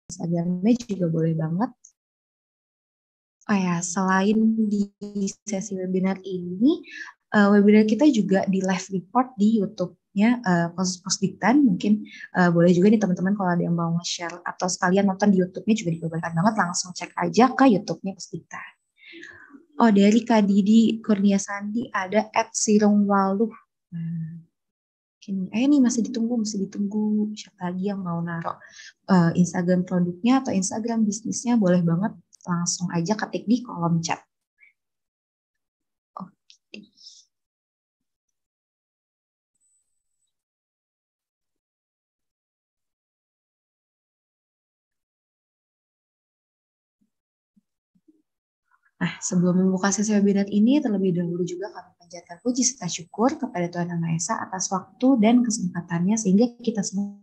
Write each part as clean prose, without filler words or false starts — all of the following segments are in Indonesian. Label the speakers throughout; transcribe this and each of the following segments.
Speaker 1: Instagramnya juga boleh banget. Oh ya, selain di sesi webinar ini, webinar kita juga di live report di YouTube-nya khusus Posdiktan. Mungkin boleh juga nih teman-teman kalau ada yang mau share atau sekalian nonton di YouTube-nya juga diperbolehkan banget, langsung cek aja ke YouTube-nya Posdiktan. Oh, dari Kak Didi Kurnia Sandi ada @sirungwaluh. Nih masih ditunggu siapa lagi yang mau naruh Instagram produknya atau Instagram bisnisnya, boleh banget langsung aja ketik di kolom chat. Oke. Nah, sebelum membuka sesi webinar ini, terlebih dahulu juga kami panjatkan puji serta syukur kepada Tuhan Yang Maha Esa atas waktu dan kesempatannya sehingga kita semua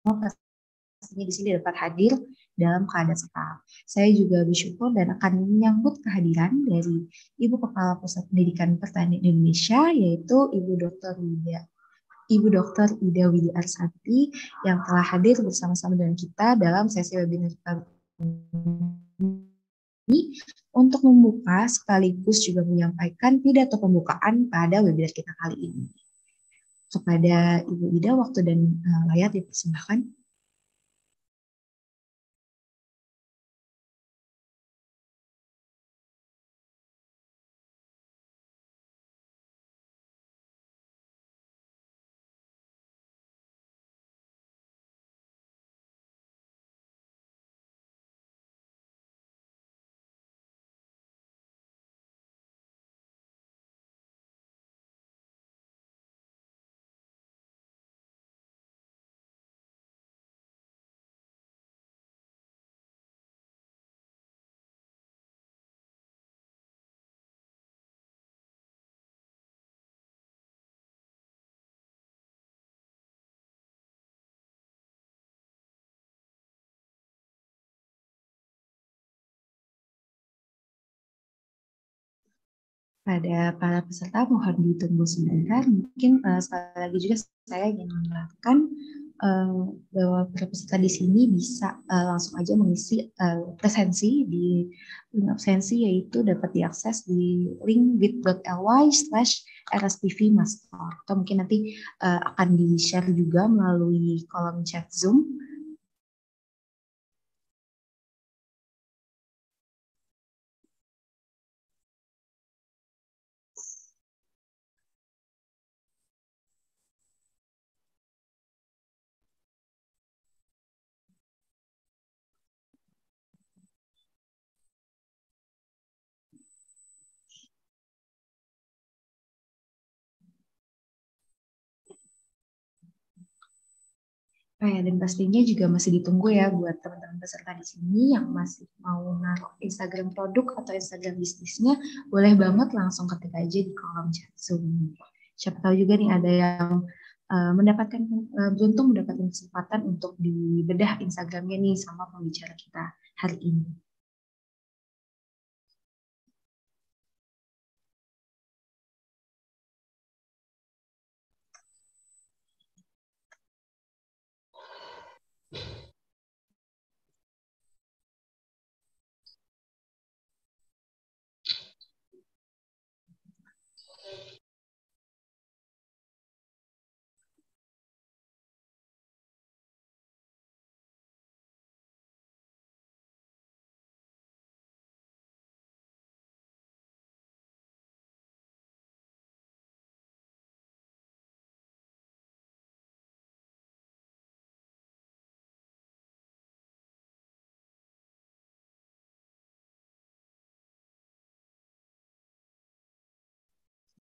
Speaker 1: pastinya di sini dapat hadir dalam keadaan sehat. Saya juga bersyukur dan akan menyambut kehadiran dari Ibu Kepala Pusat Pendidikan Pertanian Indonesia, yaitu Ibu Dr. Ida Widi Arsati yang telah hadir bersama-sama dengan kita dalam sesi webinar ini untuk membuka sekaligus juga menyampaikan pidato pembukaan pada webinar kita kali ini. Kepada Ibu Ida, waktu dan layar dipersilakan. Pada para peserta mohon ditunggu sebentar. Mungkin sekali lagi juga saya ingin mengingatkan bahwa para peserta di sini bisa langsung aja mengisi presensi di link absensi, yaitu dapat diakses di link bit.ly/rspvmaster, atau mungkin nanti akan di-share juga melalui kolom chat Zoom. Nah, ya, dan pastinya juga masih ditunggu ya buat teman-teman peserta di sini yang masih mau naruh Instagram produk atau Instagram bisnisnya, boleh banget langsung ketik aja di kolom chat Zoom. Siapa tahu juga nih ada yang beruntung mendapatkan kesempatan untuk dibedah Instagramnya nih sama pembicara kita hari ini.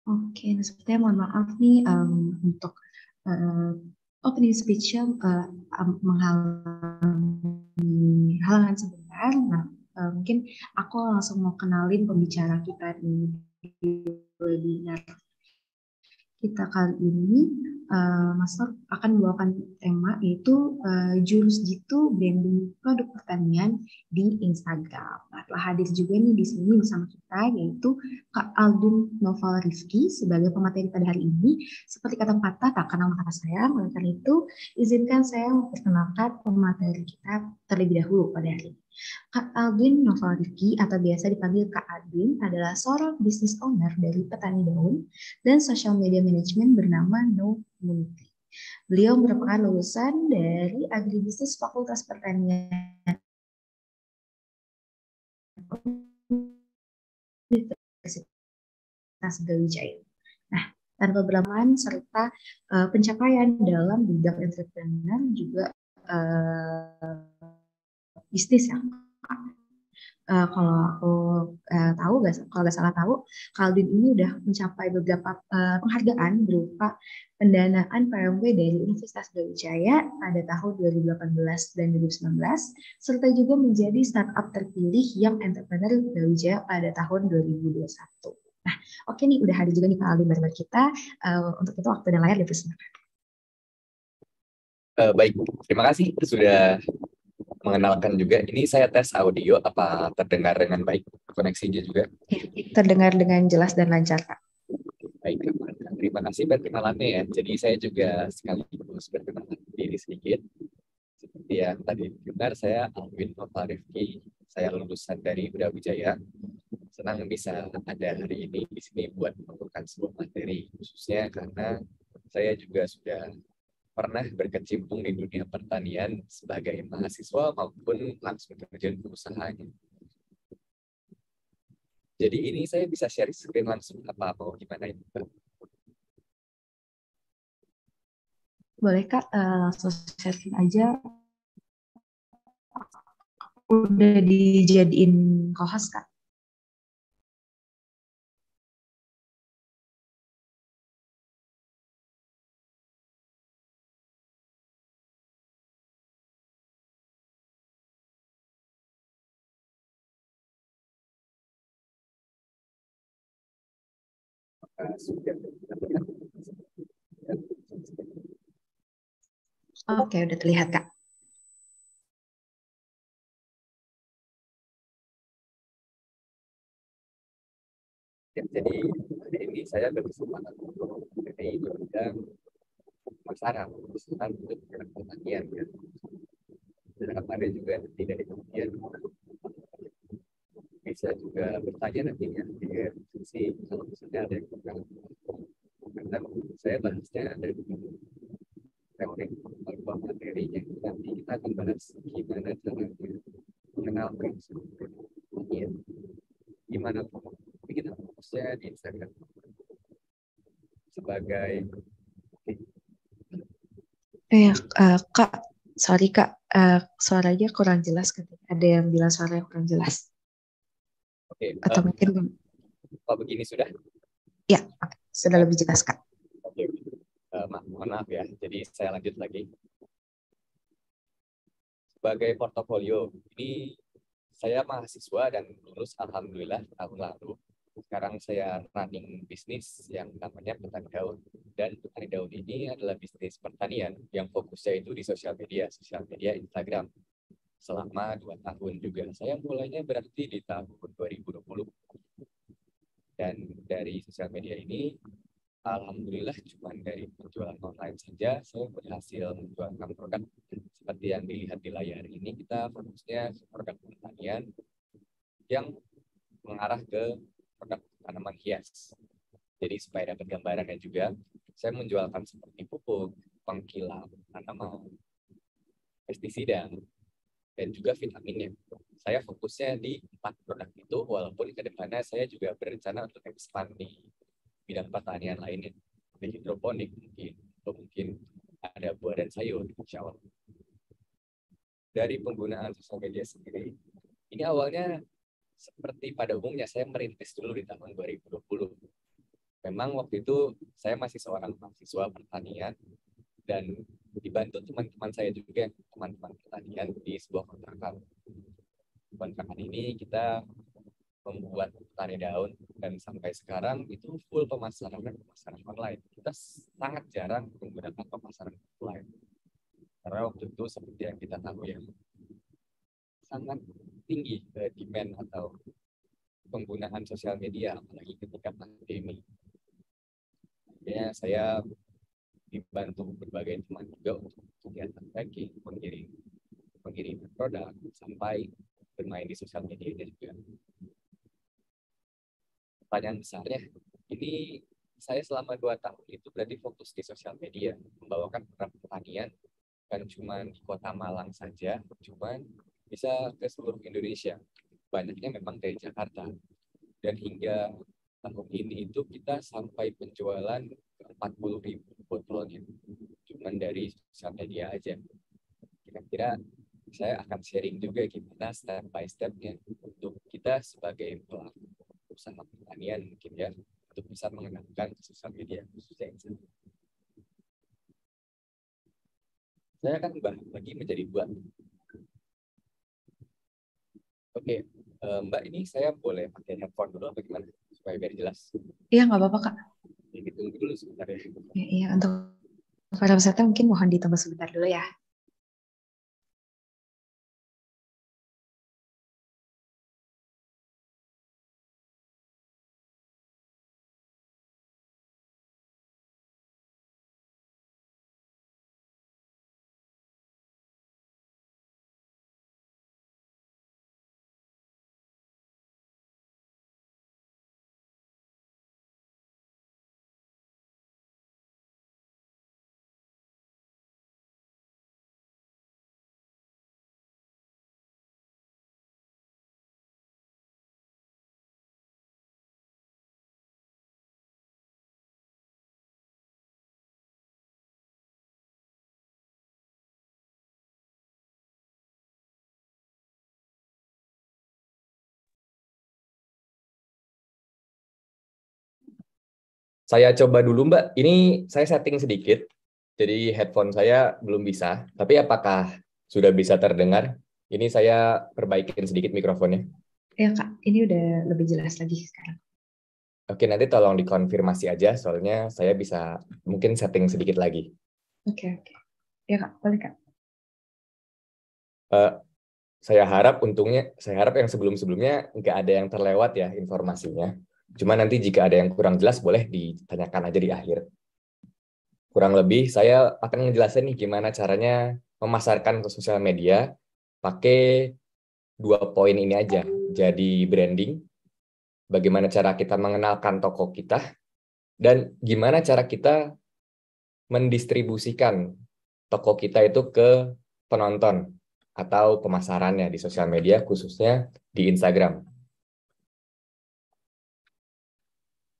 Speaker 1: Oke, nah sepertinya mohon maaf nih untuk uh, opening speech-nya menghalangi halangan sebentar. Nah, mungkin aku langsung mau kenalin pembicara kita di webinar kita kali ini. Master akan membawakan tema yaitu Jurus Jitu Branding Produk Pertanian di Instagram. Nah, telah hadir juga nih di sini bersama kita yaitu Kak Aldun Noval Rifki sebagai pemateri pada hari ini. Seperti kata patah tak kenal maka sayang, oleh karena itu izinkan saya memperkenalkan pemateri kita terlebih dahulu pada hari ini. Kak Aldwin Novalrifki atau biasa dipanggil Kak Aldwin adalah seorang business owner dari petani daun dan social media management bernama No Munti. Beliau merupakan lulusan dari Agribisnis Fakultas Pertanian Universitas Brawijaya. Nah, tanpa berlama serta pencapaian dalam bidang entrepreneur juga bisnis ya. Kalau aku tahu, kalau nggak salah tahu, Kaldun ini udah mencapai beberapa penghargaan berupa pendanaan PMW dari Universitas Brawijaya pada tahun 2018 dan 2019, serta juga menjadi startup terpilih yang entrepreneur Brawijaya pada tahun 2021. Nah, oke nih, udah hadir juga nih Kak Aldun bareng kita. Untuk itu waktu dan layar dipersilakan.
Speaker 2: Baik, terima kasih sudah mengenalkan juga. Ini saya tes audio, apa terdengar dengan baik koneksinya juga?
Speaker 1: Terdengar dengan jelas dan lancar, Kak.
Speaker 2: Baik, terima kasih perkenalannya ya. Jadi saya juga sekaligus perkenalan diri sedikit. Seperti yang tadi dengar, saya Alwin Nova Rifki. Saya lulusan dari Brawijaya. Senang bisa ada hari ini di sini buat melakukan sebuah materi, khususnya karena saya juga sudah pernah berkecimpung di dunia pertanian sebagai mahasiswa maupun langsung terjun ke usahanya. Jadi ini saya bisa share screen langsung apa mau gimana ini?
Speaker 1: Boleh Kak, langsung sharing aja. Udah dijadiin co-host Kak. Oke, udah terlihat Kak.
Speaker 2: Ya, jadi hari ini saya berkesempatan untuk mengenai bidang pemasaran untuk pertanian ya. Dan ada juga tidak kemudian bisa juga bertanya nantinya di sisi kalau misalnya ada yang kurang. Karena saya bahasnya ada di teori atau materinya, nanti kita akan bahas gimana caranya mengenal prinsip pertanian, gimana kita fokusnya di Instagram sebagai
Speaker 1: Kak, sorry Kak, suaranya kurang jelas ketika ada yang bilang suaranya kurang jelas. Atau mungkin
Speaker 2: begini sudah?
Speaker 1: Ya, sudah lebih jelas Kak.
Speaker 2: Mohon maaf ya, jadi saya lanjut lagi. Sebagai portofolio, ini saya mahasiswa dan lulus alhamdulillah tahun lalu. Sekarang saya running bisnis yang namanya Petani Daun. Dan Petani Daun ini adalah bisnis pertanian yang fokusnya itu di sosial media Instagram. Selama 2 tahun juga. Saya mulainya berarti di tahun 2020. Dan dari sosial media ini, alhamdulillah cuma dari penjualan online saja saya berhasil menjualkan produk seperti yang dilihat di layar ini. Kita fokusnya produk pertanian yang mengarah ke produk tanaman hias. Jadi supaya dapat gambarannya juga, saya menjualkan seperti pupuk, pengkilap tanaman, pestisida, dan juga vitaminnya. Saya fokusnya di 4 produk itu, walaupun ke depannya saya juga berencana untuk expand di bidang pertanian lainnya, di hidroponik mungkin, atau mungkin ada buah dan sayur, insya Allah. Dari penggunaan sosial media sendiri, ini awalnya seperti pada umumnya saya merintis dulu di tahun 2020. Memang waktu itu saya masih seorang mahasiswa pertanian dan dibantu teman-teman saya juga, teman-teman pertanian di sebuah kontrakan. Kontrakan ini kita membuat petani daun Dan sampai sekarang itu full pemasaran online. Kita sangat jarang menggunakan pemasaran offline. Karena waktu itu seperti yang kita tahu ya, sangat tinggi demand atau penggunaan sosial media, apalagi ketika pandemi. Ya, saya dibantu berbagai teman juga untuk kegiatan packing, mengirim produk, sampai bermain di sosial media juga. Pertanyaan besarnya, ini saya selama 2 tahun itu berarti fokus di sosial media, membawakan produk pertanian, kan cuma di kota Malang saja, cuman bisa ke seluruh Indonesia. Banyaknya memang dari Jakarta. Dan hingga tahun ini itu kita sampai penjualan 40.000 botolnya. Cuman dari sosial media aja. Kira-kira saya akan sharing juga gimana step by step-nya untuk kita sebagai pelaku usaha pertanian mungkin ya, untuk bisa mengenalkan sosial media khususnya Instagram. Saya akan bagi menjadi 2. Oke, Mbak, ini saya boleh pakai headphone dulu atau gimana supaya biar jelas?
Speaker 1: Iya, nggak apa-apa, Kak.
Speaker 2: Ini tunggu dulu sebentar ya.
Speaker 1: Iya, untuk para peserta mungkin mohon ditunggu sebentar dulu ya.
Speaker 2: Saya coba dulu, Mbak. Ini saya setting sedikit. Jadi headphone saya belum bisa. Tapi apakah sudah bisa terdengar? Ini saya perbaikin sedikit mikrofonnya.
Speaker 1: Iya, Kak. Ini udah lebih jelas lagi sekarang.
Speaker 2: Oke, nanti tolong dikonfirmasi aja, soalnya saya bisa mungkin setting sedikit lagi.
Speaker 1: Oke. Ya, Kak. Boleh, Kak.
Speaker 2: Saya harap yang sebelum-sebelumnya nggak ada yang terlewat ya informasinya. Cuma nanti jika ada yang kurang jelas, boleh ditanyakan aja di akhir. Kurang lebih saya akan ngejelasin nih gimana caranya memasarkan ke sosial media pakai 2 poin ini aja. Jadi branding, bagaimana cara kita mengenalkan toko kita, dan gimana cara kita mendistribusikan toko kita itu ke penonton atau pemasarannya di sosial media, khususnya di Instagram.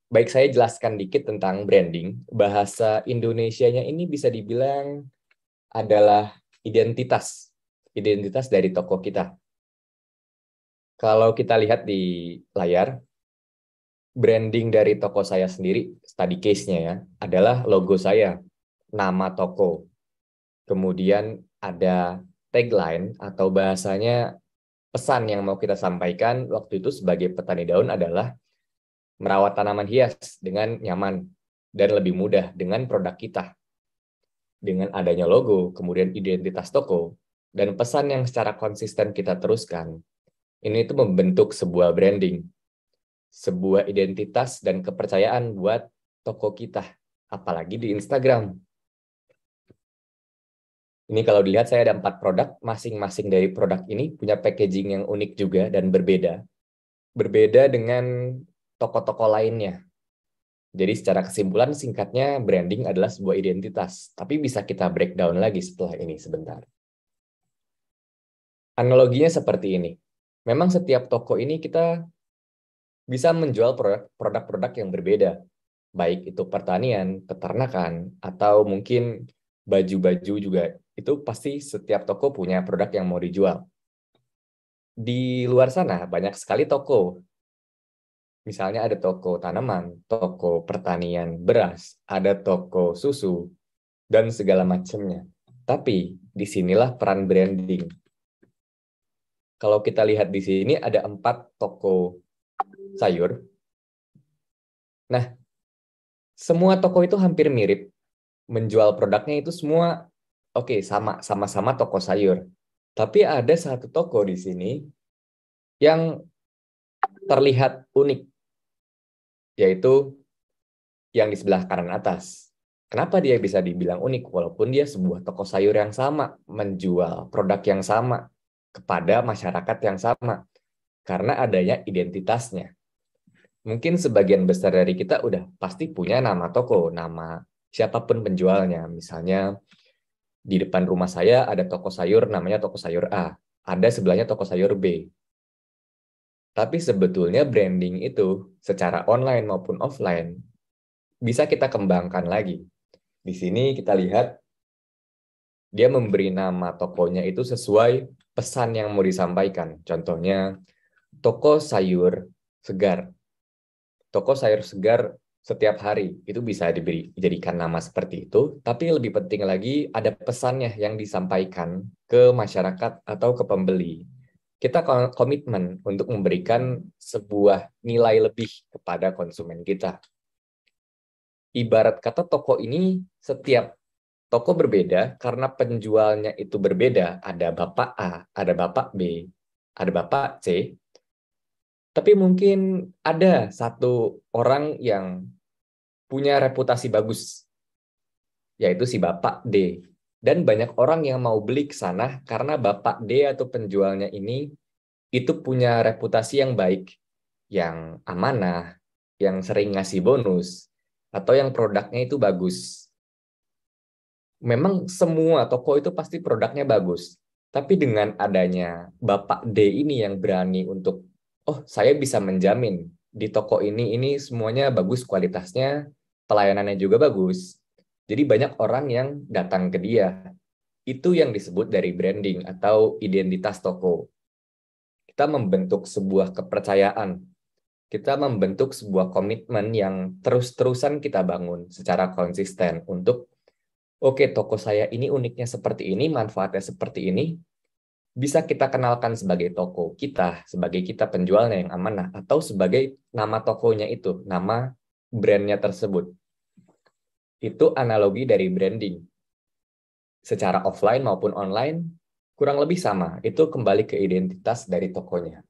Speaker 2: Baik, saya jelaskan dikit tentang branding. Bahasa Indonesianya ini bisa dibilang adalah identitas dari toko kita. Kalau kita lihat di layar, branding dari toko saya sendiri, study case-nya ya, adalah logo saya, nama toko. Kemudian ada tagline atau bahasanya pesan yang mau kita sampaikan waktu itu sebagai petani daun adalah merawat tanaman hias dengan nyaman dan lebih mudah dengan produk kita. Dengan adanya logo, kemudian identitas toko, dan pesan yang secara konsisten kita teruskan, ini itu membentuk sebuah branding, sebuah identitas dan kepercayaan buat toko kita, apalagi di Instagram. Ini kalau dilihat saya ada 4 produk, masing-masing dari produk ini punya packaging yang unik juga dan berbeda. Berbeda dengan toko-toko lainnya. Jadi secara kesimpulan singkatnya branding adalah sebuah identitas, tapi bisa kita breakdown lagi setelah ini sebentar. Analoginya seperti ini. Memang setiap toko ini kita bisa menjual produk-produk yang berbeda, baik itu pertanian, peternakan, atau mungkin baju-baju juga. Itu pasti setiap toko punya produk yang mau dijual. Di luar sana banyak sekali toko. Misalnya ada toko tanaman, toko pertanian beras, ada toko susu, dan segala macamnya. Tapi disinilah peran branding. Kalau kita lihat di sini ada 4 toko sayur, Nah, semua toko itu hampir mirip, menjual produknya itu semua oke, sama-sama toko sayur. Tapi ada satu toko di sini yang terlihat unik, yaitu yang di sebelah kanan atas. Kenapa dia bisa dibilang unik? Walaupun dia sebuah toko sayur yang sama, menjual produk yang sama kepada masyarakat yang sama, karena adanya identitasnya. Mungkin sebagian besar dari kita udah pasti punya nama toko, nama siapapun penjualnya. Misalnya di depan rumah saya ada toko sayur namanya toko sayur A, ada sebelahnya toko sayur B. Tapi sebetulnya branding itu secara online maupun offline bisa kita kembangkan lagi. Di sini kita lihat dia memberi nama tokonya itu sesuai pesan yang mau disampaikan. Contohnya toko sayur segar. Toko sayur segar setiap hari itu bisa dijadikan nama seperti itu, tapi lebih penting lagi ada pesannya yang disampaikan ke masyarakat atau ke pembeli. Kita komitmen untuk memberikan sebuah nilai lebih kepada konsumen kita. Ibarat kata toko ini setiap toko berbeda karena penjualnya itu berbeda. Ada Bapak A, ada Bapak B, ada Bapak C. Tapi mungkin ada satu orang yang punya reputasi bagus, yaitu si Bapak D. Dan banyak orang yang mau beli ke sana karena Bapak D atau penjualnya ini itu punya reputasi yang baik, yang amanah, yang sering ngasih bonus, atau yang produknya itu bagus. Memang semua toko itu pasti produknya bagus. Tapi dengan adanya Bapak D ini yang berani untuk, oh saya bisa menjamin di toko ini semuanya bagus kualitasnya, pelayanannya juga bagus. Jadi banyak orang yang datang ke dia. Itu yang disebut dari branding atau identitas toko. Kita membentuk sebuah kepercayaan. Kita membentuk sebuah komitmen yang terus-terusan kita bangun secara konsisten untuk oke, toko saya ini uniknya seperti ini, manfaatnya seperti ini, bisa kita kenalkan sebagai toko kita, sebagai kita penjualnya yang amanah, atau sebagai nama tokonya itu, nama brandnya tersebut. Itu analogi dari branding. Secara offline maupun online, kurang lebih sama. Itu kembali ke identitas dari tokonya.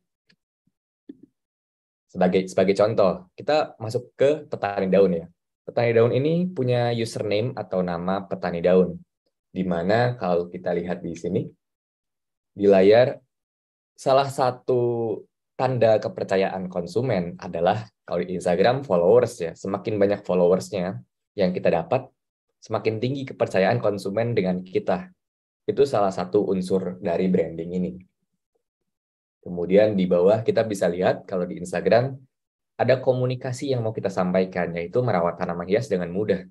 Speaker 2: Sebagai contoh, kita masuk ke petani daun ya. Petani daun ini punya username atau nama petani daun. Di mana kalau kita lihat di sini, di layar, salah satu tanda kepercayaan konsumen adalah kalau di Instagram followers ya. Semakin banyak followersnya yang kita dapat, semakin tinggi kepercayaan konsumen dengan kita. Itu salah satu unsur dari branding ini. Kemudian di bawah kita bisa lihat kalau di Instagram ada komunikasi yang mau kita sampaikan, yaitu merawat tanaman hias dengan mudah.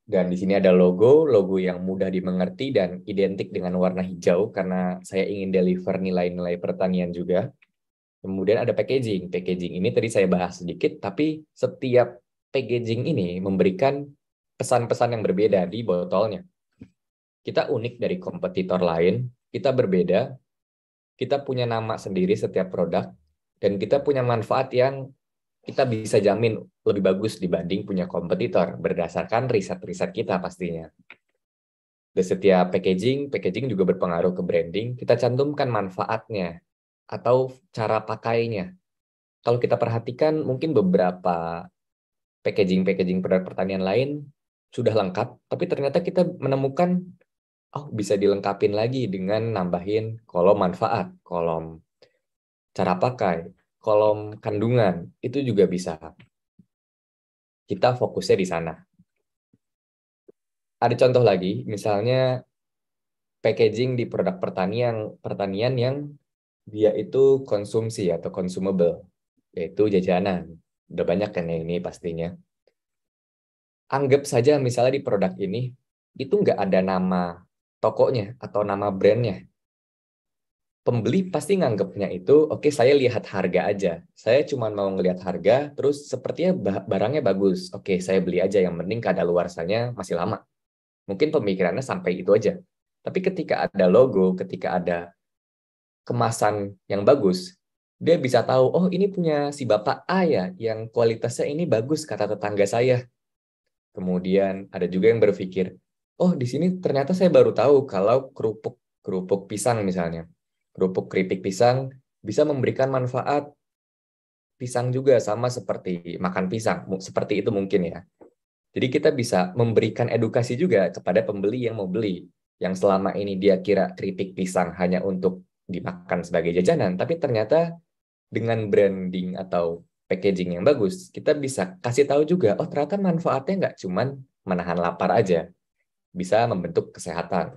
Speaker 2: Dan di sini ada logo yang mudah dimengerti dan identik dengan warna hijau karena saya ingin deliver nilai-nilai pertanian juga. Kemudian ada packaging. Packaging ini tadi saya bahas sedikit, tapi setiap packaging ini memberikan pesan-pesan yang berbeda di botolnya. Kita unik dari kompetitor lain, kita berbeda, kita punya nama sendiri setiap produk, dan kita punya manfaat yang kita bisa jamin lebih bagus dibanding punya kompetitor berdasarkan riset-riset kita pastinya. Di setiap packaging juga berpengaruh ke branding. Kita cantumkan manfaatnya atau cara pakainya. Kalau kita perhatikan mungkin beberapa packaging produk pertanian lain sudah lengkap, tapi ternyata kita menemukan bisa dilengkapin lagi dengan nambahin kolom manfaat, kolom cara pakai, kolom kandungan, itu juga bisa. Kita fokusnya di sana. Ada contoh lagi, misalnya packaging di produk pertanian yang dia itu konsumsi atau consumable, yaitu jajanan. Udah banyak kan ya ini pastinya. Anggap saja misalnya di produk ini, itu nggak ada nama tokonya atau nama brandnya. Pembeli pasti nganggapnya itu, oke, saya lihat harga aja. Saya cuma mau ngelihat harga, terus sepertinya barangnya bagus. Oke, saya beli aja, yang penting kadaluarsanya masih lama. Mungkin pemikirannya sampai itu aja. Tapi ketika ada logo, ketika ada kemasan yang bagus, Dia bisa tahu, oh ini punya si Bapak A ya, yang kualitasnya ini bagus kata tetangga saya. Kemudian ada juga yang berpikir, oh di sini ternyata saya baru tahu kalau kerupuk pisang misalnya, kerupuk keripik pisang bisa memberikan manfaat pisang juga sama seperti makan pisang, seperti itu mungkin ya. Jadi kita bisa memberikan edukasi juga kepada pembeli yang mau beli, yang selama ini dia kira keripik pisang hanya untuk dimakan sebagai jajanan, tapi ternyata dengan branding atau packaging yang bagus, kita bisa kasih tahu juga, oh ternyata manfaatnya nggak cuman menahan lapar aja, bisa membentuk kesehatan.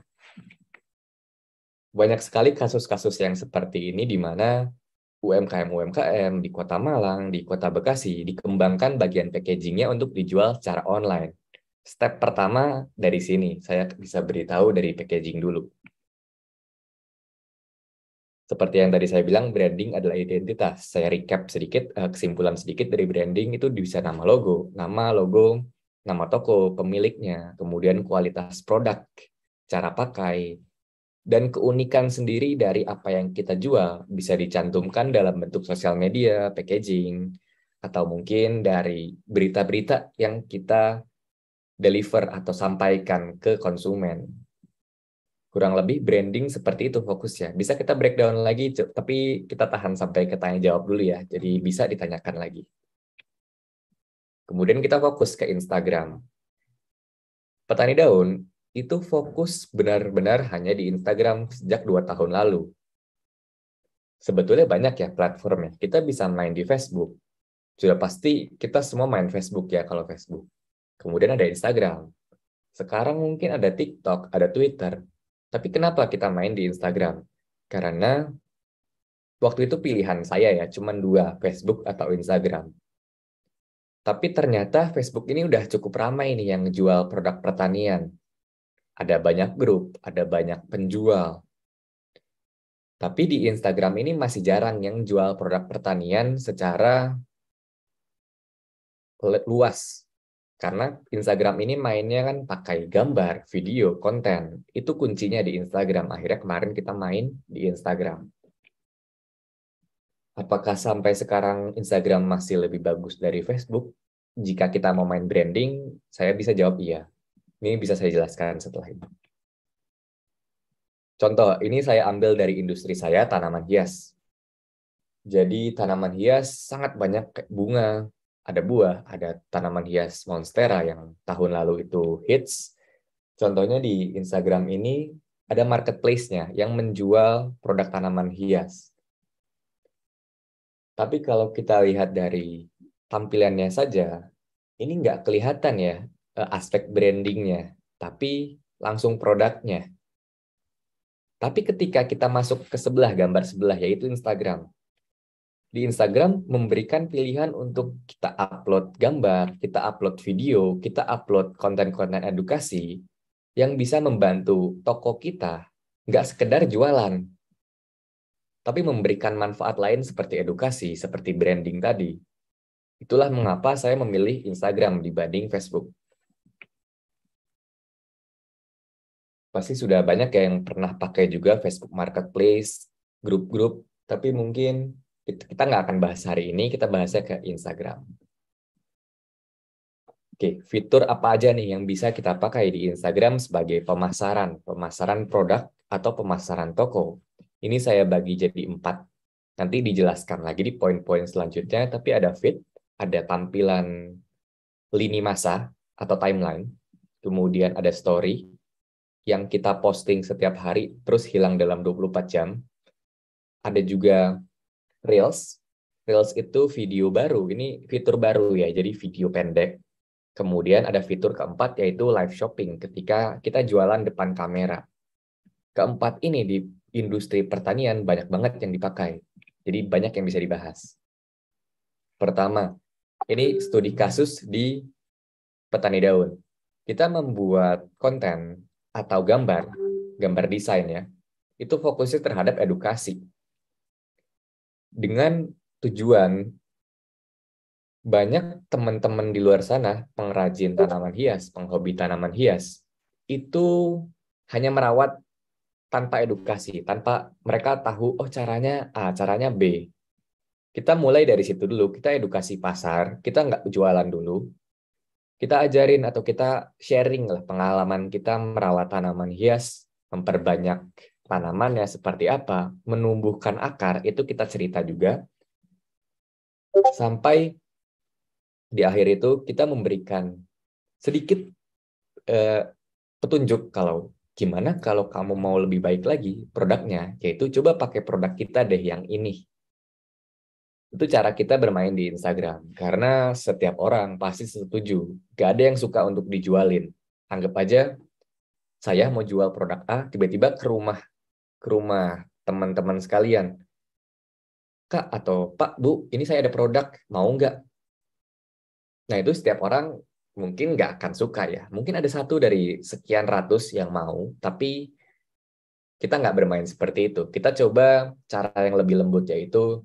Speaker 2: Banyak sekali kasus-kasus yang seperti ini di mana UMKM di Kota Malang, di Kota Bekasi, dikembangkan bagian packagingnya untuk dijual secara online. Step pertama dari sini, saya bisa beritahu dari packaging dulu. Seperti yang tadi saya bilang, branding adalah identitas. Saya recap sedikit, kesimpulan sedikit dari branding itu bisa nama logo, nama toko, pemiliknya, kemudian kualitas produk, cara pakai, dan keunikan sendiri dari apa yang kita jual bisa dicantumkan dalam bentuk sosial media, packaging, atau mungkin dari berita-berita yang kita deliver atau sampaikan ke konsumen. Kurang lebih branding seperti itu fokusnya. Bisa kita breakdown lagi, tapi kita tahan sampai ke tanya jawab dulu ya. Jadi bisa ditanyakan lagi. Kemudian kita fokus ke Instagram. Petani daun itu fokus benar-benar hanya di Instagram sejak 2 tahun lalu. Sebetulnya banyak ya platformnya. Kita bisa main di Facebook. Sudah pasti kita semua main Facebook ya kalau Facebook. Kemudian ada Instagram. Sekarang mungkin ada TikTok, ada Twitter. Tapi kenapa kita main di Instagram? Karena waktu itu pilihan saya ya, cuma 2, Facebook atau Instagram. Tapi ternyata Facebook ini udah cukup ramai nih yang jual produk pertanian. Ada banyak grup, ada banyak penjual. Tapi di Instagram ini masih jarang yang jual produk pertanian secara luas. Karena Instagram ini mainnya kan pakai gambar, video, konten. Itu kuncinya di Instagram. Akhirnya kemarin kita main di Instagram. Apakah sampai sekarang Instagram masih lebih bagus dari Facebook? Jika kita mau main branding, saya bisa jawab iya. Ini bisa saya jelaskan setelah ini. Contoh, ini saya ambil dari industri saya, tanaman hias. Jadi tanaman hias sangat banyak bunga, ada buah, ada tanaman hias monstera yang tahun lalu itu hits. Contohnya di Instagram ini ada marketplace-nya yang menjual produk tanaman hias. Tapi kalau kita lihat dari tampilannya saja, ini nggak kelihatan ya aspek brandingnya, tapi langsung produknya. Tapi ketika kita masuk ke sebelah, gambar sebelah, yaitu Instagram. Di Instagram memberikan pilihan untuk kita upload gambar, kita upload video, kita upload konten-konten edukasi yang bisa membantu toko kita, nggak sekedar jualan, tapi memberikan manfaat lain seperti edukasi, seperti branding tadi. Itulah mengapa saya memilih Instagram dibanding Facebook. Pasti sudah banyak ya yang pernah pakai juga Facebook Marketplace, grup-grup, tapi mungkin kita nggak akan bahas hari ini, kita bahasnya ke Instagram. Oke, fitur apa aja nih yang bisa kita pakai di Instagram sebagai pemasaran produk atau pemasaran toko. Ini saya bagi jadi 4. Nanti dijelaskan lagi di poin-poin selanjutnya, tapi ada feed, ada tampilan lini masa atau timeline, kemudian ada story yang kita posting setiap hari terus hilang dalam 24 jam. Ada juga Reels. Reels itu video baru, ini fitur baru ya, jadi video pendek. Kemudian ada fitur keempat yaitu live shopping ketika kita jualan depan kamera. Keempat ini di industri pertanian banyak banget yang dipakai. Jadi banyak yang bisa dibahas. Pertama, ini studi kasus di petani daun. Kita membuat konten atau gambar desain ya, itu fokusnya terhadap edukasi. Dengan tujuan banyak teman-teman di luar sana, pengrajin tanaman hias, penghobi tanaman hias, itu hanya merawat tanpa edukasi, tanpa mereka tahu, oh caranya A, caranya B. Kita mulai dari situ dulu, kita edukasi pasar, kita nggak jualan dulu, kita ajarin atau kita sharing lah pengalaman kita merawat tanaman hias, memperbanyak tanamannya seperti apa, menumbuhkan akar, itu kita cerita juga, sampai di akhir itu kita memberikan sedikit petunjuk kalau gimana kalau kamu mau lebih baik lagi produknya, yaitu coba pakai produk kita deh yang ini. Itu cara kita bermain di Instagram. Karena setiap orang pasti setuju. Gak ada yang suka untuk dijualin. Anggap aja saya mau jual produk A, tiba-tiba ke rumah teman-teman sekalian. Kak atau Pak, Bu, ini saya ada produk, mau nggak? Nah itu setiap orang mungkin nggak akan suka ya. Mungkin ada satu dari sekian ratus yang mau, tapi kita nggak bermain seperti itu. Kita coba cara yang lebih lembut, yaitu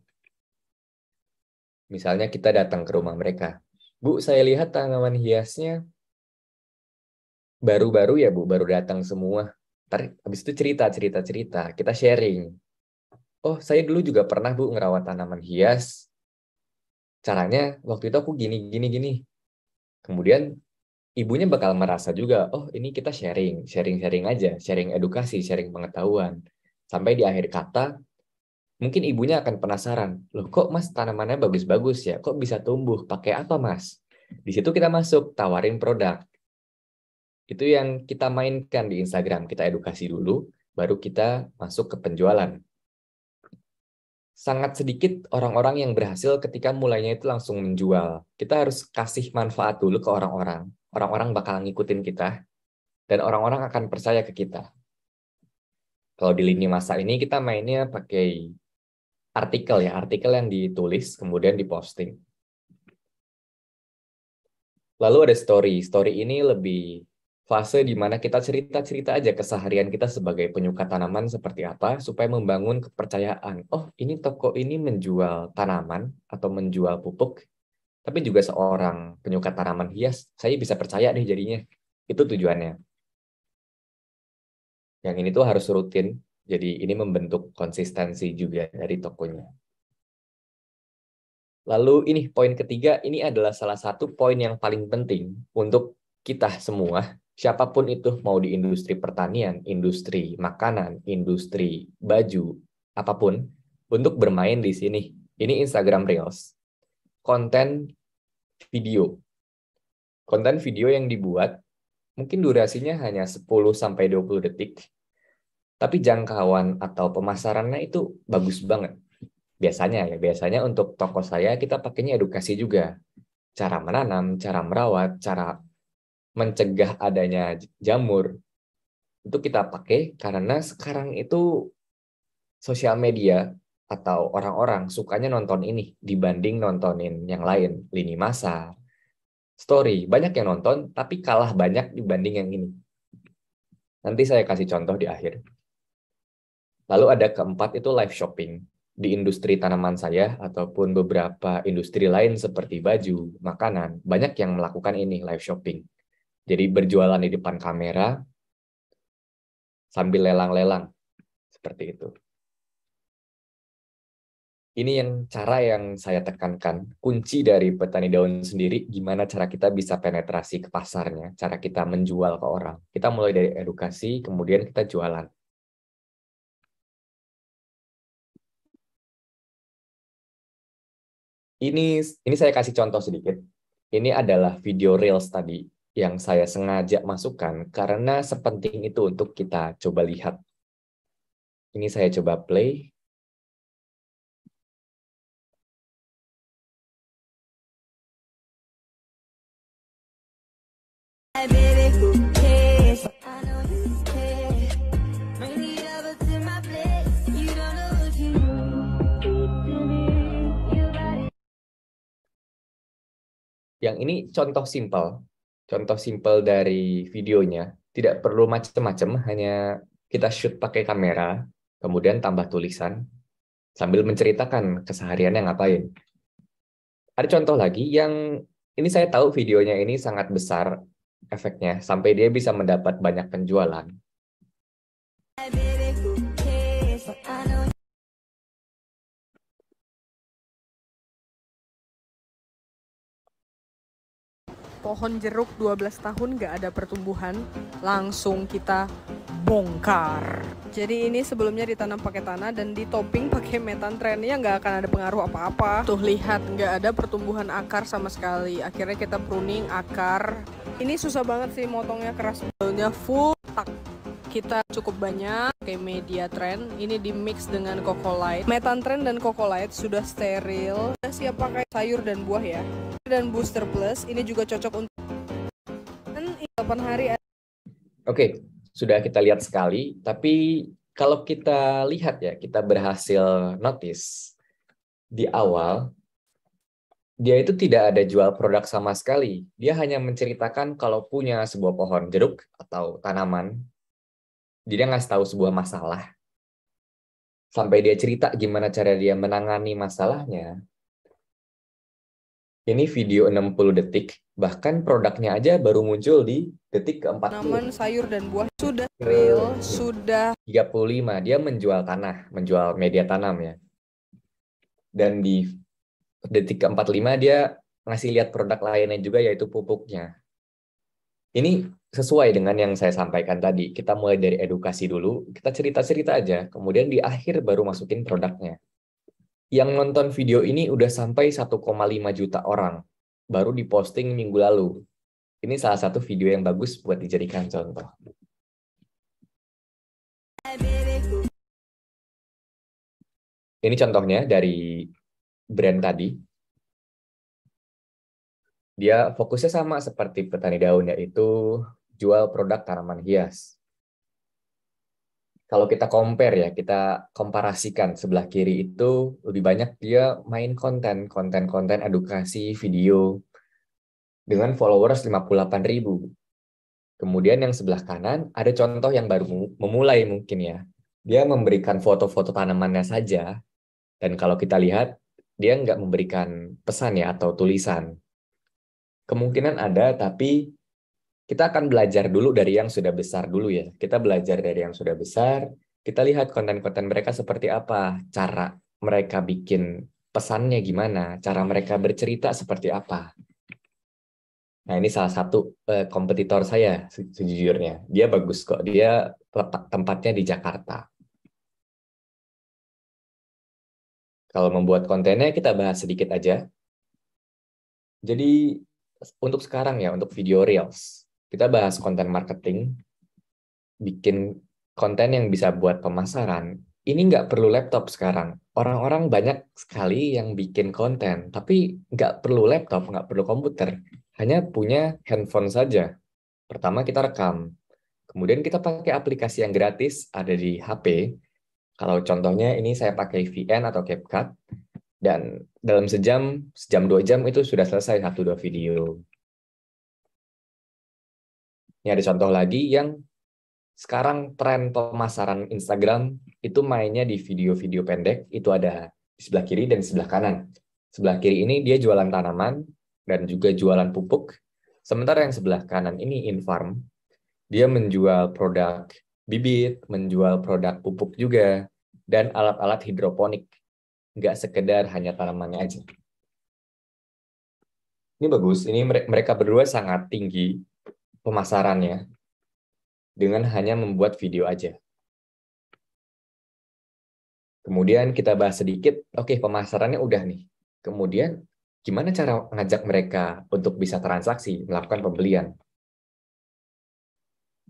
Speaker 2: misalnya kita datang ke rumah mereka. Bu, saya lihat tanaman hiasnya baru-baru ya Bu, baru datang semua. Habis itu cerita, kita sharing. Oh, saya dulu juga pernah Bu ngerawat tanaman hias. Caranya waktu itu aku gini, gini, gini. Kemudian ibunya bakal merasa juga, oh ini kita sharing aja, sharing edukasi, sharing pengetahuan. Sampai di akhir kata, mungkin ibunya akan penasaran, loh kok Mas tanamannya bagus-bagus ya, kok bisa tumbuh, pakai apa Mas? Di situ kita masuk, tawarin produk. Itu yang kita mainkan di Instagram, kita edukasi dulu, baru kita masuk ke penjualan. Sangat sedikit orang-orang yang berhasil ketika mulainya itu langsung menjual. Kita harus kasih manfaat dulu ke orang-orang. Orang-orang bakal ngikutin kita, dan orang-orang akan percaya ke kita. Kalau di lini masa ini kita mainnya pakai artikel ya, artikel yang ditulis kemudian diposting. Lalu ada story. Story ini lebih fase di mana kita cerita-cerita aja keseharian kita sebagai penyuka tanaman seperti apa supaya membangun kepercayaan. Oh, ini toko ini menjual tanaman atau menjual pupuk, tapi juga seorang penyuka tanaman hias, saya bisa percaya deh jadinya. Itu tujuannya. Yang ini tuh harus rutin, jadi ini membentuk konsistensi juga dari tokonya. Lalu ini poin ketiga, ini adalah salah satu poin yang paling penting untuk kita semua, siapapun itu, mau di industri pertanian, industri makanan, industri baju, apapun, untuk bermain di sini. Ini Instagram Reels, konten video. Konten video yang dibuat, mungkin durasinya hanya 10-20 detik, tapi jangkauan atau pemasarannya itu bagus banget. Biasanya untuk toko saya kita pakainya edukasi juga. Cara menanam, cara merawat, cara mencegah adanya jamur. Itu kita pakai karena sekarang itu sosial media atau orang-orang sukanya nonton ini dibanding nontonin yang lain. Lini masa, story, banyak yang nonton tapi kalah banyak dibanding yang ini. Nanti saya kasih contoh di akhir. Lalu ada keempat itu live shopping. Di industri tanaman saya ataupun beberapa industri lain seperti baju, makanan, banyak yang melakukan ini live shopping. Jadi berjualan di depan kamera sambil lelang-lelang seperti itu. Ini yang cara yang saya tekankan. Kunci dari petani daun sendiri, gimana cara kita bisa penetrasi ke pasarnya, cara kita menjual ke orang. Kita mulai dari edukasi, kemudian kita jualan. Ini saya kasih contoh sedikit. Ini adalah video Reels tadi yang saya sengaja masukkan karena sepenting itu untuk kita coba lihat. Ini saya coba play. Yang ini contoh simpel dari videonya. Tidak perlu macam-macam, hanya kita shoot pakai kamera, kemudian tambah tulisan, sambil menceritakan kesehariannya ngapain. Ada contoh lagi yang ini saya tahu videonya ini sangat besar efeknya, sampai dia bisa mendapat banyak penjualan.
Speaker 3: pohon jeruk 12 tahun nggak ada pertumbuhan, langsung kita bongkar. Jadi ini sebelumnya ditanam pakai tanah dan ditoping pakai metan trennya, nggak akan ada pengaruh apa-apa. Tuh lihat, nggak ada pertumbuhan akar sama sekali. Akhirnya kita pruning akar. Ini susah banget sih, motongnya keras, daunnya full tak. Kita cukup banyak pakai media trend. Ini di mix dengan Cocolite. Metan trend dan Cocolite sudah steril, sudah siap pakai sayur dan buah ya. Dan Booster Plus ini juga cocok untuk 8 hari.
Speaker 2: Oke, sudah kita lihat sekali, tapi kalau kita lihat ya, kita berhasil notice di awal, dia itu tidak ada jual produk sama sekali. Dia hanya menceritakan kalau punya sebuah pohon jeruk atau tanaman, dia ngasih tahu sebuah masalah. Sampai dia cerita gimana cara dia menangani masalahnya. Ini video 60 detik, bahkan produknya aja baru muncul di detik ke-40.
Speaker 3: Tanaman sayur dan buah sudah real, sudah
Speaker 2: 35, dia menjual tanah, menjual media tanam ya. Dan di detik ke-45 dia ngasih lihat produk lainnya juga, yaitu pupuknya. Ini sesuai dengan yang saya sampaikan tadi. Kita mulai dari edukasi dulu, kita cerita-cerita aja, kemudian di akhir baru masukin produknya. Yang nonton video ini udah sampai 1,5 juta orang, baru diposting minggu lalu. Ini salah satu video yang bagus buat dijadikan contoh. Ini contohnya dari brand tadi. Dia fokusnya sama seperti petani daun, yaitu jual produk tanaman hias. Kalau kita compare ya, kita komparasikan sebelah kiri itu lebih banyak dia main konten edukasi video dengan followers 58.000. Kemudian yang sebelah kanan ada contoh yang baru memulai mungkin ya. Dia memberikan foto-foto tanamannya saja, dan kalau kita lihat, dia nggak memberikan pesan ya atau tulisan. Kemungkinan ada, tapi kita akan belajar dulu dari yang sudah besar dulu ya. Kita belajar dari yang sudah besar, kita lihat konten-konten mereka seperti apa, cara mereka bikin pesannya gimana, cara mereka bercerita seperti apa. Nah, ini salah satu kompetitor saya sejujurnya. Dia bagus kok, dia letak tempatnya di Jakarta. Kalau membuat kontennya kita bahas sedikit aja. Jadi untuk sekarang ya, untuk video Reels, kita bahas konten marketing, bikin konten yang bisa buat pemasaran. Ini nggak perlu laptop sekarang. Orang-orang banyak sekali yang bikin konten, tapi nggak perlu laptop, nggak perlu komputer. Hanya punya handphone saja. Pertama kita rekam. Kemudian kita pakai aplikasi yang gratis, ada di HP. Kalau contohnya ini saya pakai VN atau CapCut. Dan dalam sejam 2 jam itu sudah selesai 1-2 video. Ini ada contoh lagi yang sekarang tren pemasaran Instagram itu mainnya di video-video pendek, itu ada di sebelah kiri dan di sebelah kanan. Sebelah kiri ini dia jualan tanaman dan juga jualan pupuk. Sementara yang sebelah kanan ini Infarm, dia menjual produk bibit, menjual produk pupuk juga, dan alat-alat hidroponik. Nggak sekedar hanya tanamannya aja. Ini bagus, ini mereka berdua sangat tinggi pemasarannya dengan hanya membuat video aja. Kemudian kita bahas sedikit, oke, pemasarannya udah nih. Kemudian gimana cara mengajak mereka untuk bisa transaksi, melakukan pembelian?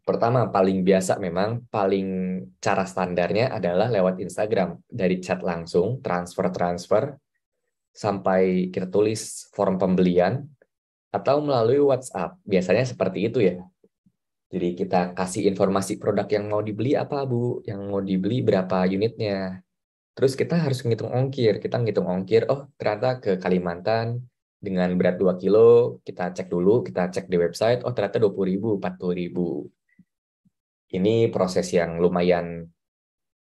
Speaker 2: Pertama, paling biasa memang, paling cara standarnya adalah lewat Instagram. Dari chat langsung, transfer, sampai kita tulis form pembelian, atau melalui WhatsApp. Biasanya seperti itu ya. Jadi kita kasih informasi produk yang mau dibeli apa, Bu? Yang mau dibeli berapa unitnya? Terus kita harus ngitung ongkir. Kita ngitung ongkir, oh ternyata ke Kalimantan dengan berat 2 kilo, kita cek dulu, kita cek di website, oh ternyata 20.000, 40.000. Ini proses yang lumayan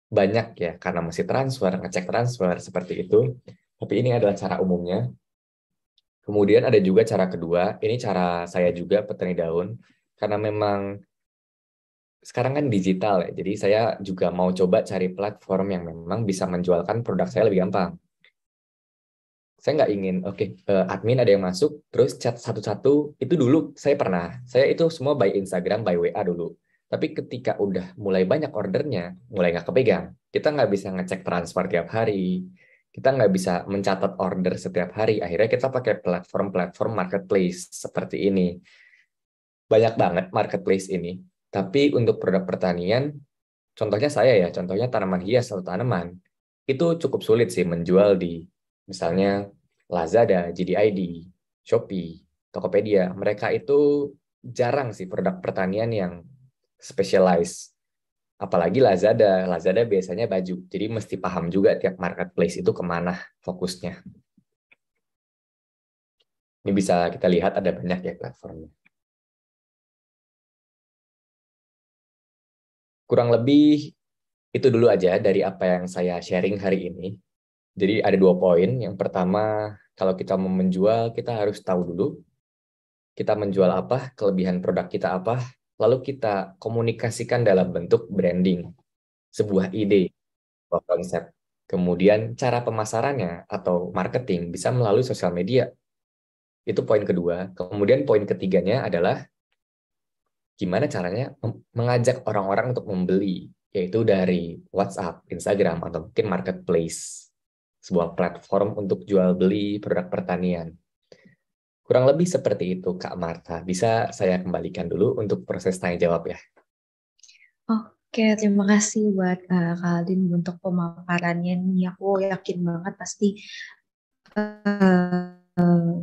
Speaker 2: banyak ya, karena mesti transfer, ngecek transfer, seperti itu. Tapi ini adalah cara umumnya. Kemudian ada juga cara kedua, ini cara saya juga petani daun, karena memang sekarang kan digital ya, jadi saya juga mau coba cari platform yang memang bisa menjualkan produk saya lebih gampang. Saya nggak ingin, admin ada yang masuk, terus chat satu-satu. Itu dulu saya pernah. Saya itu semua by Instagram, by WA dulu. Tapi ketika udah mulai banyak ordernya, mulai nggak kepegang. Kita nggak bisa ngecek transfer tiap hari. Kita nggak bisa mencatat order setiap hari. Akhirnya kita pakai platform-platform marketplace seperti ini. Banyak banget marketplace ini. Tapi untuk produk pertanian, contohnya saya ya, contohnya tanaman hias atau tanaman, itu cukup sulit sih menjual di misalnya Lazada, JDID, Shopee, Tokopedia. Mereka itu jarang sih produk pertanian yang specialized. Apalagi Lazada. Lazada biasanya baju. Jadi mesti paham juga tiap marketplace itu kemana fokusnya. Ini bisa kita lihat ada banyak ya platformnya. Kurang lebih itu dulu aja dari apa yang saya sharing hari ini. Jadi ada 2 poin. Yang pertama, kalau kita mau menjual, kita harus tahu dulu kita menjual apa, kelebihan produk kita apa, lalu kita komunikasikan dalam bentuk branding, sebuah ide, sebuah konsep. Kemudian cara pemasarannya atau marketing bisa melalui sosial media. Itu poin kedua. Kemudian poin ketiganya adalah gimana caranya mengajak orang-orang untuk membeli, yaitu dari WhatsApp, Instagram, atau mungkin marketplace, sebuah platform untuk jual beli produk pertanian. Kurang lebih seperti itu, Kak Marta. Bisa saya kembalikan dulu untuk proses tanya jawab ya.
Speaker 1: Oke, terima kasih buat Kak Aldin untuk pemaparannya nih. Aku yakin banget pasti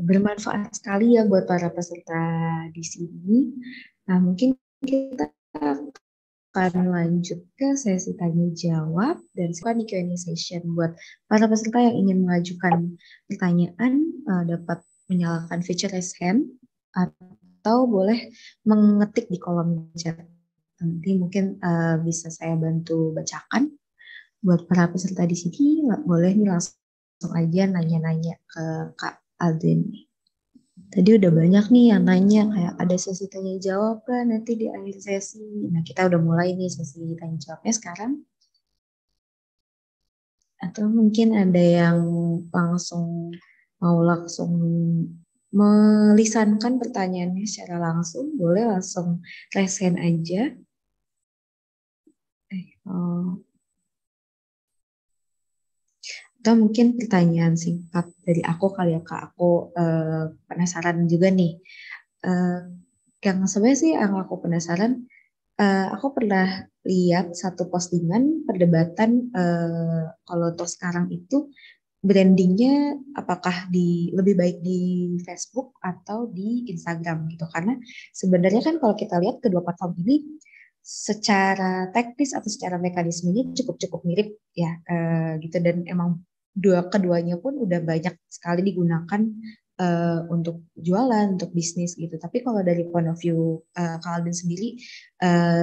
Speaker 1: bermanfaat sekali ya buat para peserta di sini. Nah, mungkin kita akan lanjut ke sesi tanya jawab dan sekarang Q&A session buat para peserta yang ingin mengajukan pertanyaan dapat menyalakan fitur raise hand atau boleh mengetik di kolom chat. Nanti mungkin bisa saya bantu bacakan buat para peserta di sini. Boleh nih langsung aja nanya-nanya ke Kak Aldin. Tadi udah banyak nih yang nanya kayak ada sesi tanya jawab kan nanti di akhir sesi. Nah, kita udah mulai nih sesi tanya jawabnya sekarang. Atau mungkin ada yang mau langsung melisankan pertanyaannya secara langsung, boleh langsung raise hand aja. Atau mungkin pertanyaan singkat dari aku kali ya Kak. Aku penasaran juga nih. Yang sebenarnya sih yang aku penasaran, aku pernah lihat satu postingan perdebatan kalau untuk sekarang itu brandingnya apakah lebih baik di Facebook atau di Instagram gitu. Karena sebenarnya kan kalau kita lihat kedua platform ini secara teknis atau secara mekanismenya cukup mirip ya gitu, dan emang keduanya pun udah banyak sekali digunakan untuk jualan, untuk bisnis gitu. Tapi kalau dari point of view Kak Aldin sendiri,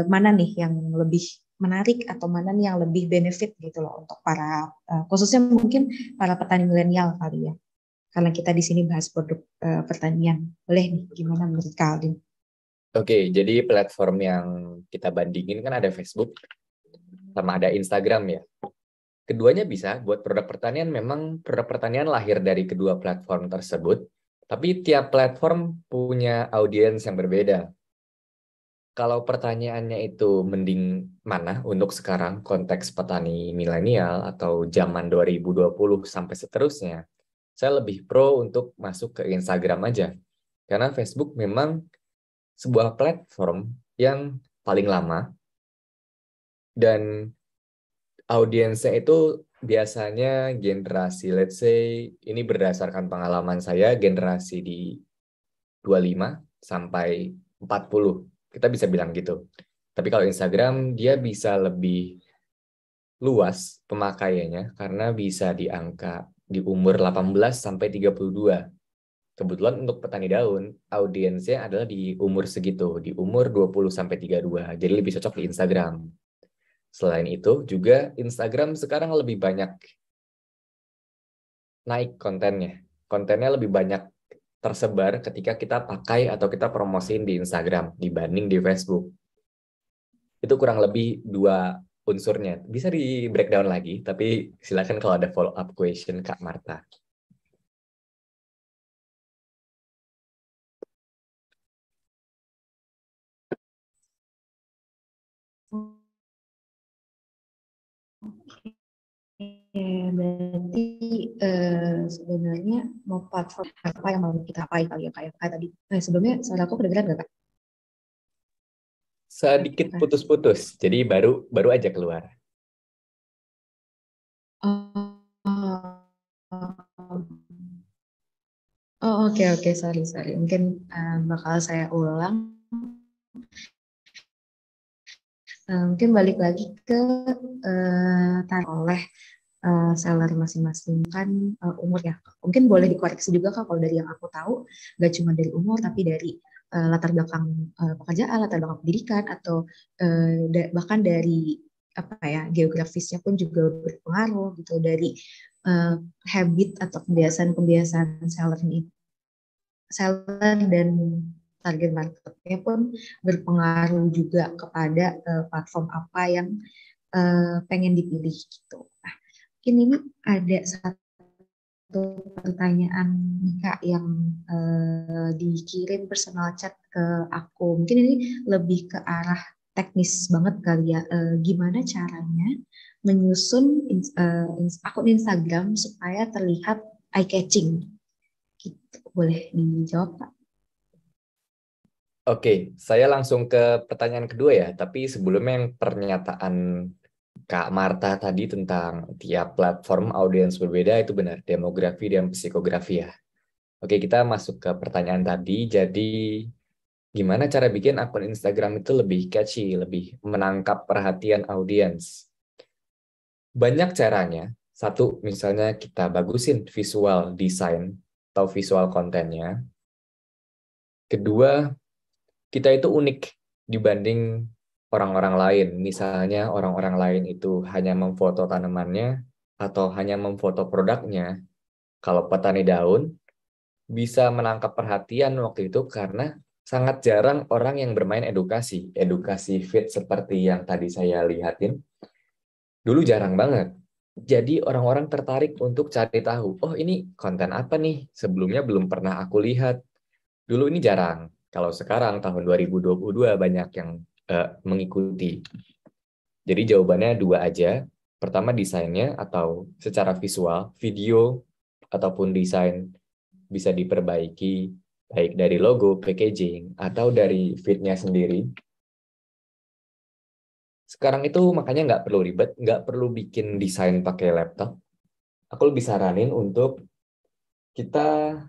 Speaker 1: mana nih yang lebih menarik atau mana nih yang lebih benefit gitu loh untuk para khususnya mungkin para petani milenial kali ya. Karena kita di sini bahas produk pertanian. Boleh nih, gimana menurut Kak Aldin?
Speaker 2: Oke, jadi platform yang kita bandingin kan ada Facebook sama ada Instagram ya. Keduanya bisa buat produk pertanian, memang produk pertanian lahir dari kedua platform tersebut, tapi tiap platform punya audiens yang berbeda. Kalau pertanyaannya itu mending mana untuk sekarang konteks petani milenial atau zaman 2020 sampai seterusnya, saya lebih pro untuk masuk ke Instagram aja. Karena Facebook memang sebuah platform yang paling lama dan audiensnya itu biasanya generasi, let's say, ini berdasarkan pengalaman saya, generasi di 25 sampai 40. Kita bisa bilang gitu. Tapi kalau Instagram, dia bisa lebih luas pemakaiannya karena bisa di angka di umur 18 sampai 32. Kebetulan untuk petani daun, audiensnya adalah di umur segitu, di umur 20 sampai 32. Jadi lebih cocok di Instagram. Selain itu, juga Instagram sekarang lebih banyak naik kontennya. Kontennya lebih banyak tersebar ketika kita pakai atau kita promosiin di Instagram dibanding di Facebook. Itu kurang lebih 2 unsurnya. Bisa di breakdown lagi, tapi silakan kalau ada follow up question Kak Marta.
Speaker 1: berarti sebenarnya mau platform apa yang mau kita pakai kali ya kayak tadi. Sebelumnya suara aku kedengeran nggak Kak?
Speaker 2: Sedikit putus-putus, jadi baru aja keluar.
Speaker 1: Oke, sorry. Mungkin bakal saya ulang. Mungkin balik lagi ke oleh seller masing-masing kan umur ya. Mungkin boleh dikoreksi juga Kak kalau dari yang aku tahu gak cuma dari umur tapi dari latar belakang pekerjaan, latar belakang pendidikan atau bahkan dari apa ya geografisnya pun juga berpengaruh gitu dari habit atau kebiasaan seller dan target marketnya pun berpengaruh juga kepada platform apa yang pengen dipilih gitu. Nah, mungkin ini ada satu pertanyaan nih Kak yang dikirim personal chat ke aku. Mungkin ini lebih ke arah teknis banget kali ya. Gimana caranya menyusun akun Instagram supaya terlihat eye catching? Gitu. Boleh dijawab Kak?
Speaker 2: Oke, saya langsung ke pertanyaan kedua ya. Tapi sebelumnya yang pernyataan Kak Marta tadi tentang tiap platform audiens berbeda itu benar, demografi dan psikografi ya. Oke, kita masuk ke pertanyaan tadi. Jadi, gimana cara bikin akun Instagram itu lebih catchy, lebih menangkap perhatian audiens? Banyak caranya. Satu, misalnya kita bagusin visual design atau visual kontennya. Kedua, kita itu unik dibanding orang-orang lain. Misalnya orang-orang lain itu hanya memfoto tanamannya atau hanya memfoto produknya. Kalau petani daun bisa menangkap perhatian waktu itu karena sangat jarang orang yang bermain edukasi. Edukasi fit seperti yang tadi saya lihatin, dulu jarang banget. Jadi orang-orang tertarik untuk cari tahu, oh ini konten apa nih? Sebelumnya belum pernah aku lihat. Dulu ini jarang. Kalau sekarang tahun 2022 banyak yang mengikuti. Jadi jawabannya dua aja. Pertama desainnya atau secara visual, video ataupun desain bisa diperbaiki baik dari logo, packaging, atau dari feed-nya sendiri. Sekarang itu makanya nggak perlu ribet, nggak perlu bikin desain pakai laptop. Aku lebih saranin untuk kita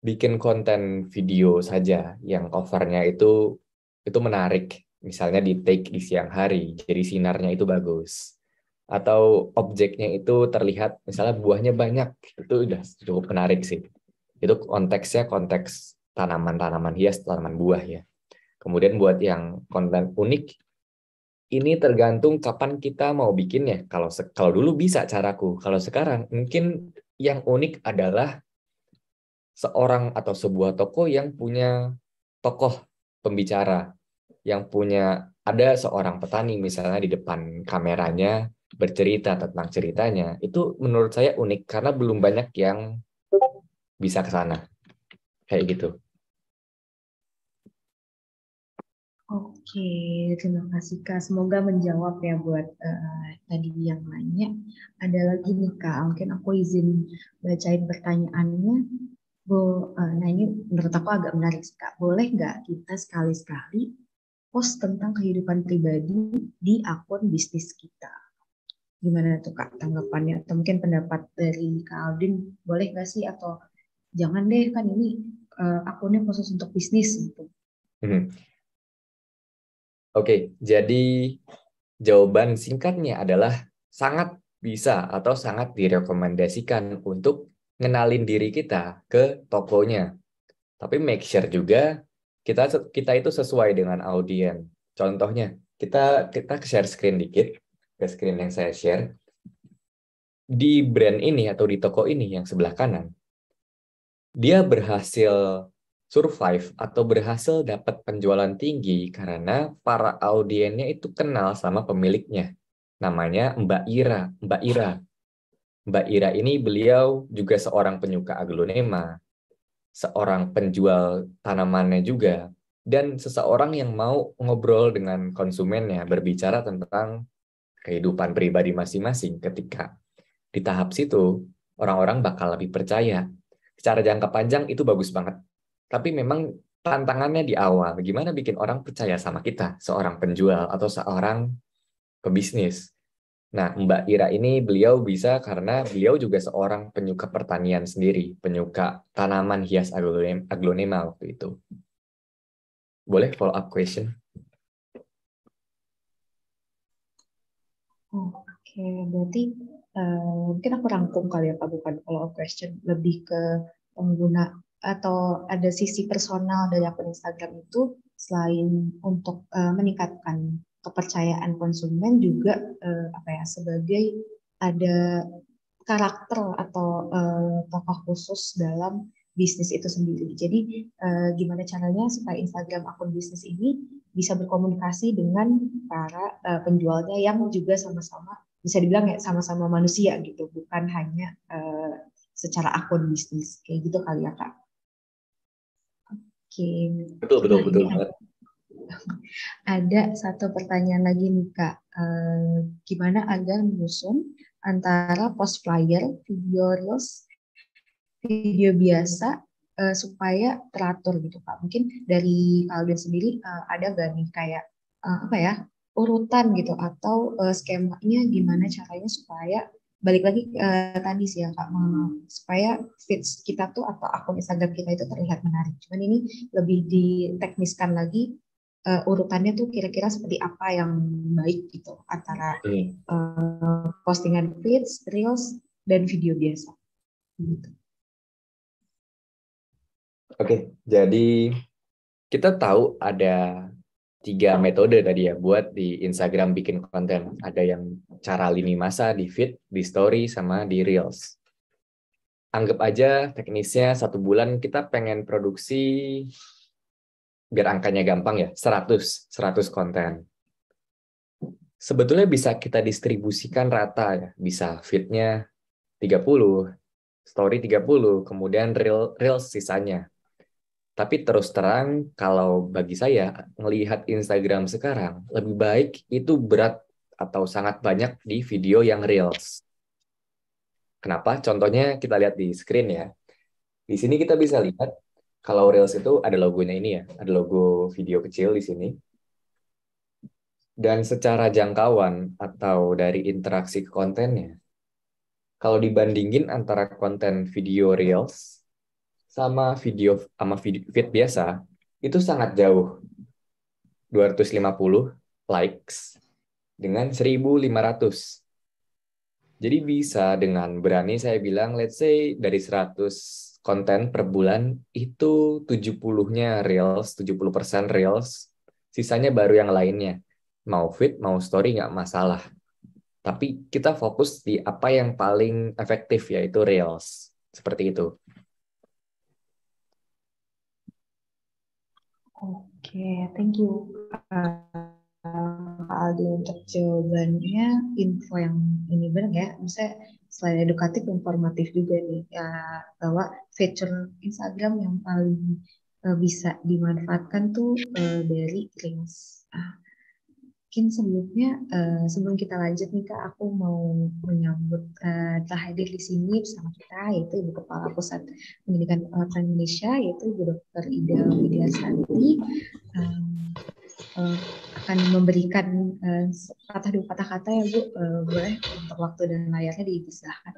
Speaker 2: bikin konten video saja yang covernya itu menarik. Misalnya di take di siang hari, jadi sinarnya itu bagus. Atau objeknya itu terlihat, misalnya buahnya banyak, itu udah cukup menarik sih. Itu konteksnya konteks tanaman-tanaman hias, tanaman buah ya. Kemudian buat yang konten unik, ini tergantung kapan kita mau bikinnya. Kalau dulu bisa caraku, kalau sekarang mungkin yang unik adalah seorang atau sebuah toko yang punya tokoh pembicara, yang punya ada seorang petani misalnya di depan kameranya bercerita tentang ceritanya. Itu menurut saya unik karena belum banyak yang bisa ke sana. Kayak gitu.
Speaker 1: Oke, terima kasih Kak. Semoga menjawab ya buat tadi yang nanya. Ada lagi nih Kak, mungkin aku izin bacain pertanyaannya. Nah ini menurut aku agak menarik sih Kak. Boleh nggak kita sekali-sekali post tentang kehidupan pribadi di akun bisnis kita? Gimana tuh Kak tanggapannya? Atau mungkin pendapat dari Kak Aldin, boleh nggak sih? Atau jangan deh kan ini akunnya khusus untuk bisnis gitu.
Speaker 2: Oke, jadi jawaban singkatnya adalah sangat bisa atau sangat direkomendasikan untuk ngenalin diri kita ke tokonya. Tapi make sure juga kita itu sesuai dengan audiens. Contohnya, kita share screen dikit, ke screen yang saya share. Di brand ini atau di toko ini yang sebelah kanan, dia berhasil survive atau berhasil dapat penjualan tinggi karena para audiennya itu kenal sama pemiliknya. Namanya Mbak Ira. Mbak Ira ini beliau juga seorang penyuka aglonema, seorang penjual tanamannya juga, dan seseorang yang mau ngobrol dengan konsumennya, berbicara tentang kehidupan pribadi masing-masing ketika Di tahap situ, orang-orang bakal lebih percaya. Secara jangka panjang itu bagus banget. Tapi memang tantangannya di awal, gimana bikin orang percaya sama kita, seorang penjual atau seorang pebisnis. Nah, Mbak Ira ini beliau bisa karena beliau juga seorang penyuka pertanian sendiri, penyuka tanaman hias aglonema waktu itu. Boleh follow up question?
Speaker 1: Oke, berarti mungkin aku rangkum kali ya Pak, bukan follow up question, lebih ke pengguna atau ada sisi personal dari akun Instagram itu selain untuk meningkatkan kepercayaan konsumen juga apa ya sebagai ada karakter atau tokoh khusus dalam bisnis itu sendiri. Jadi gimana caranya supaya Instagram akun bisnis ini bisa berkomunikasi dengan para penjualnya yang juga sama-sama bisa dibilang ya sama-sama manusia gitu, bukan hanya secara akun bisnis kayak gitu kali ya Kak. Oke.
Speaker 2: Betul
Speaker 1: Nah,
Speaker 2: betul
Speaker 1: ini
Speaker 2: banget.
Speaker 1: ada satu pertanyaan lagi nih Kak. Gimana agar menyusun antara post flyer, video reels, video biasa supaya teratur gitu Kak. Mungkin dari Alden sendiri ada gak nih kayak apa ya urutan gitu atau skemanya gimana caranya supaya balik lagi tadi sih ya Kak, supaya feeds kita tuh atau akun Instagram kita itu terlihat menarik. Cuman ini lebih ditekniskan lagi urutannya tuh kira-kira seperti apa yang baik gitu antara postingan feeds, reels, dan video biasa. Gitu.
Speaker 2: Oke, jadi kita tahu ada 3 metode tadi ya buat di Instagram bikin konten. Ada yang cara lini masa di feed, di story, sama di reels. Anggap aja teknisnya 1 bulan kita pengen produksi, biar angkanya gampang ya, 100 konten. Sebetulnya bisa kita distribusikan rata ya, bisa feed-nya 30, story 30, kemudian reels sisanya. Tapi terus terang, kalau bagi saya, melihat Instagram sekarang, lebih baik itu berat atau sangat banyak di video yang reels. Kenapa? Contohnya kita lihat di screen ya. Di sini kita bisa lihat, kalau reels itu ada logonya ini ya, ada logo video kecil di sini. Dan secara jangkauan atau dari interaksi ke kontennya, kalau dibandingin antara konten video reels sama video feed biasa, itu sangat jauh. 250 likes dengan 1.500. Jadi bisa dengan berani saya bilang, let's say dari 100 konten per bulan, itu 70-nya reels, 70% reels, sisanya baru yang lainnya. Mau feed, mau story, nggak masalah. Tapi kita fokus di apa yang paling efektif, yaitu reels. Seperti itu.
Speaker 1: Oke, thank you Kak Aldi untuk jawabannya, info yang ini benar ya, misalnya selain edukatif, informatif juga nih ya, bahwa feature Instagram yang paling bisa dimanfaatkan tuh dari Reels. Mungkin sebelumnya, sebelum kita lanjut nih Kak, aku mau menyambut telah hadir di sini bersama kita, yaitu Ibu Kepala Pusat Pendidikan Peralatan Indonesia, yaitu Ibu Dr. Ida Widiasanti, akan memberikan patah dua patah kata ya Bu, boleh untuk waktu dan layarnya dipersilahkan.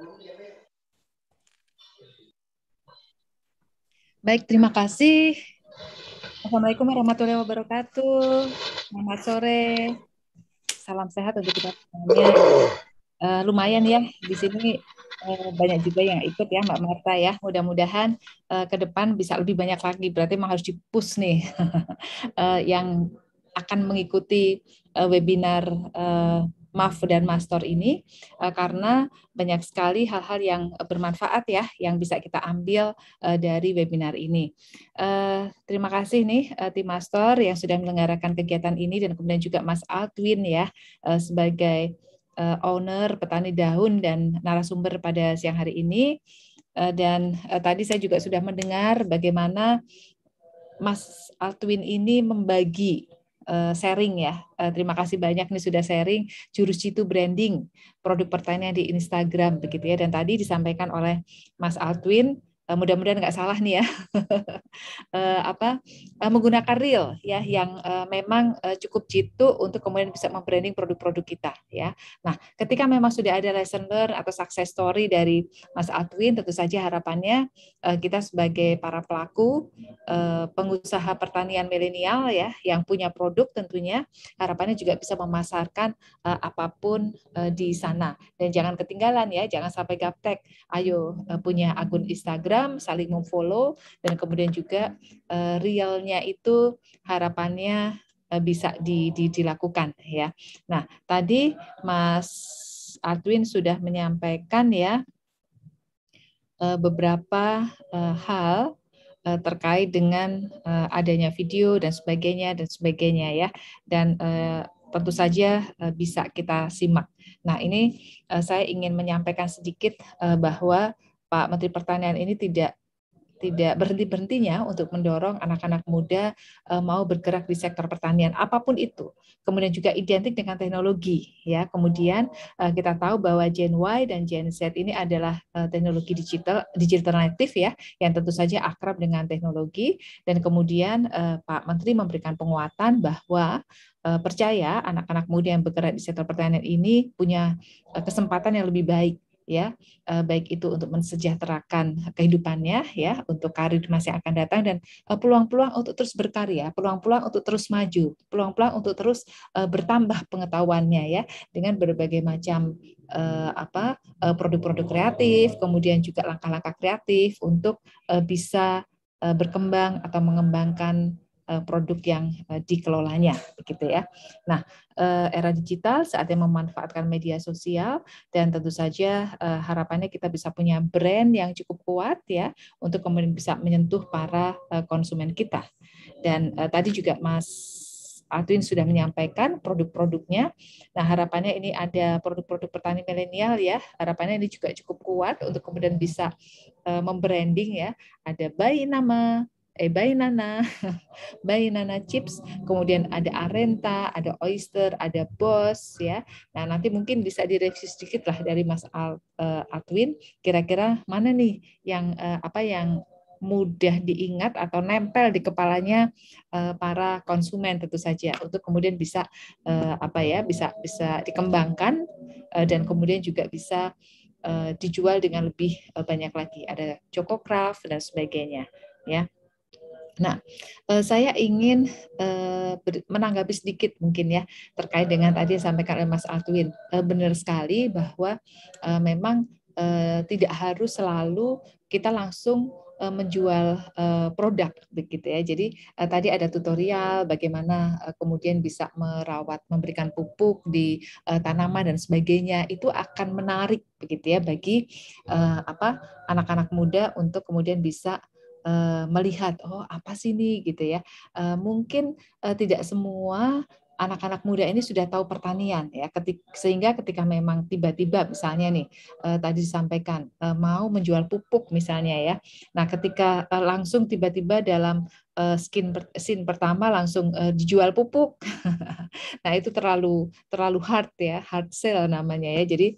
Speaker 4: Baik, terima kasih. Assalamualaikum warahmatullahi wabarakatuh. Selamat sore. Salam sehat untuk kita semuanya. Lumayan ya di sini banyak juga yang ikut ya Mbak Marta ya. Mudah-mudahan ke depan bisa lebih banyak lagi. Berarti memang harus di-push nih yang akan mengikuti webinar MAF dan Master ini karena banyak sekali hal-hal yang bermanfaat ya yang bisa kita ambil dari webinar ini. Terima kasih nih tim Master yang sudah menyelenggarakan kegiatan ini dan kemudian juga Mas Aldwin ya sebagai owner petani daun dan narasumber pada siang hari ini. Dan tadi saya juga sudah mendengar bagaimana Mas Aldwin ini membagi sharing ya. Terima kasih banyak nih sudah sharing jurus jitu branding produk pertanian di Instagram begitu ya. Dan tadi disampaikan oleh Mas Altwin, mudah-mudahan nggak salah nih ya, menggunakan reel ya yang memang cukup jitu untuk kemudian bisa membranding produk-produk kita ya. Nah, ketika memang sudah ada lesson learn atau success story dari Mas Altwin, tentu saja harapannya kita sebagai para pelaku pengusaha pertanian milenial ya yang punya produk tentunya harapannya juga bisa memasarkan apapun di sana. Dan jangan ketinggalan ya, jangan sampai gaptek. Ayo punya akun Instagram, saling memfollow dan kemudian juga realnya itu harapannya bisa dilakukan ya. Nah, tadi Mas Artwin sudah menyampaikan ya beberapa hal terkait dengan adanya video dan sebagainya ya. Dan tentu saja bisa kita simak. Nah, ini saya ingin menyampaikan sedikit bahwa Pak Menteri Pertanian ini tidak berhenti-berhentinya untuk mendorong anak-anak muda mau bergerak di sektor pertanian apapun itu. Kemudian juga identik dengan teknologi ya. Kemudian kita tahu bahwa Gen Y dan Gen Z ini adalah teknologi digital native ya, yang tentu saja akrab dengan teknologi. Dan kemudian Pak Menteri memberikan penguatan bahwa percaya anak-anak muda yang bergerak di sektor pertanian ini punya kesempatan yang lebih baik ya, baik itu untuk mensejahterakan kehidupannya ya, untuk karir masa yang akan datang, dan peluang-peluang untuk terus berkarya, peluang-peluang untuk terus maju, peluang-peluang untuk terus bertambah pengetahuannya ya, dengan berbagai macam produk-produk kreatif, kemudian juga langkah-langkah kreatif untuk bisa berkembang atau mengembangkan produk yang dikelolanya begitu ya. Nah, era digital saatnya memanfaatkan media sosial dan tentu saja harapannya kita bisa punya brand yang cukup kuat ya untuk kemudian bisa menyentuh para konsumen kita. Dan tadi juga Mas Atwin sudah menyampaikan produk-produknya. Nah, harapannya ini ada produk-produk petani milenial ya. Harapannya ini juga cukup kuat untuk kemudian bisa membranding ya. Ada Bayi Nana, Bayi Nana Chips, kemudian ada Arenta, ada Oyster, ada Boss ya. Nah, nanti mungkin bisa direview sedikit lah dari Mas Atwin, kira-kira mana nih yang yang mudah diingat atau nempel di kepalanya para konsumen tentu saja untuk kemudian bisa bisa dikembangkan dan kemudian juga bisa dijual dengan lebih banyak lagi. Ada Chococraft dan sebagainya ya. Nah, saya ingin menanggapi sedikit mungkin ya terkait dengan tadi yang disampaikan oleh Mas Altwin. Benar sekali bahwa memang tidak harus selalu kita langsung menjual produk begitu ya. Jadi tadi ada tutorial bagaimana kemudian bisa merawat, memberikan pupuk di tanaman dan sebagainya. Itu akan menarik begitu ya bagi anak-anak muda untuk kemudian bisa melihat oh apa sih nih gitu ya. Mungkin tidak semua anak-anak muda ini sudah tahu pertanian ya, sehingga ketika memang tiba-tiba misalnya nih tadi disampaikan mau menjual pupuk misalnya ya. Nah, ketika langsung tiba-tiba dalam scene pertama langsung dijual pupuk. Nah, itu terlalu hard ya, hard sell namanya ya. Jadi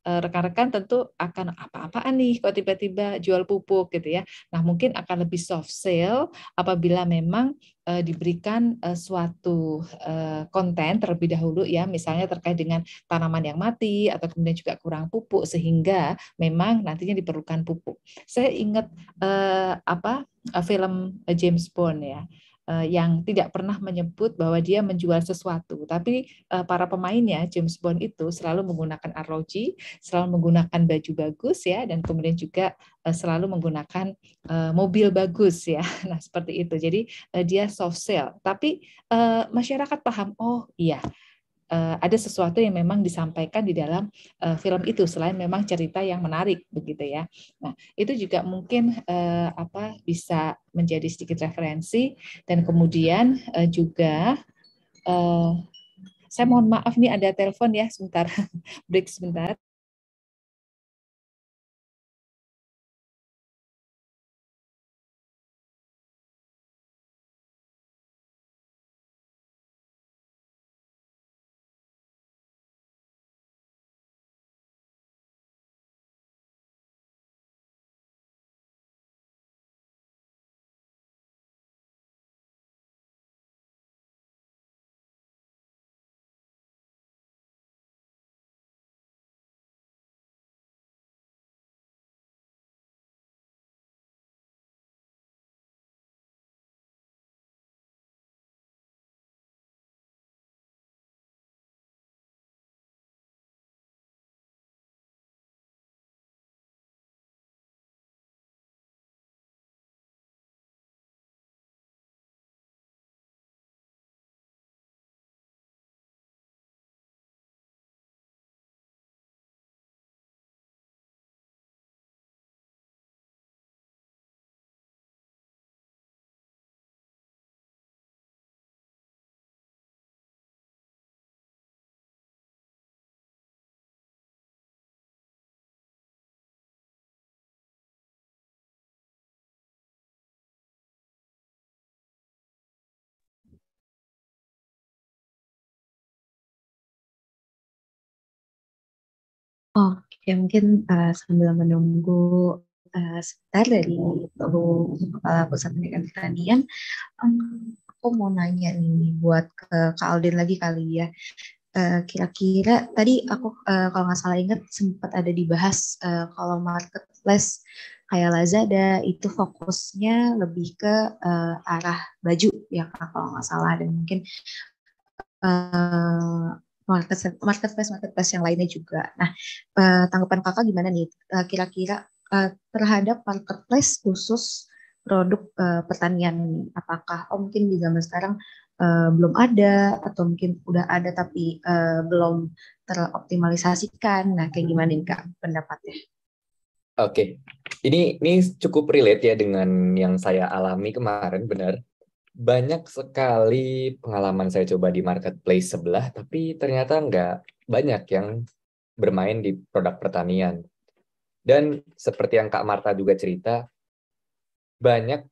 Speaker 4: rekan-rekan tentu akan apa-apaan nih kalau tiba-tiba jual pupuk gitu ya. Nah, mungkin akan lebih soft sale apabila memang diberikan suatu konten terlebih dahulu ya, misalnya terkait dengan tanaman yang mati atau kemudian juga kurang pupuk sehingga memang nantinya diperlukan pupuk. Saya ingat film James Bond ya, yang tidak pernah menyebut bahwa dia menjual sesuatu, tapi para pemainnya James Bond itu selalu menggunakan arloji, selalu menggunakan baju bagus ya, dan kemudian juga selalu menggunakan mobil bagus ya. Nah, seperti itu. Jadi dia soft sell, tapi masyarakat paham, oh iya, ada sesuatu yang memang disampaikan di dalam film itu selain memang cerita yang menarik begitu ya. Nah, itu juga mungkin bisa menjadi sedikit referensi dan kemudian juga saya mohon maaf nih ada telepon ya sebentar, break sebentar.
Speaker 1: Oke, mungkin sambil menunggu sebentar dari Kepala Pusat Pendidikan Pertanian, aku mau nanya nih buat ke Kak Aldin lagi kali ya. Kira-kira tadi aku kalau nggak salah ingat sempat ada dibahas kalau marketplace kayak Lazada itu fokusnya lebih ke arah baju ya Kak, kalau nggak salah, dan mungkin eh, marketplace yang lainnya juga. Nah, tanggapan kakak gimana nih? Kira-kira terhadap marketplace khusus produk pertanian ini, apakah mungkin di zaman sekarang belum ada atau mungkin udah ada tapi belum teroptimalisasikan? Nah, kayak gimana nih Kak pendapatnya?
Speaker 2: Oke, ini cukup relate ya dengan yang saya alami kemarin, benar. Banyak sekali pengalaman saya coba di marketplace sebelah, tapi ternyata nggak banyak yang bermain di produk pertanian. Dan seperti yang Kak Marta juga cerita, banyak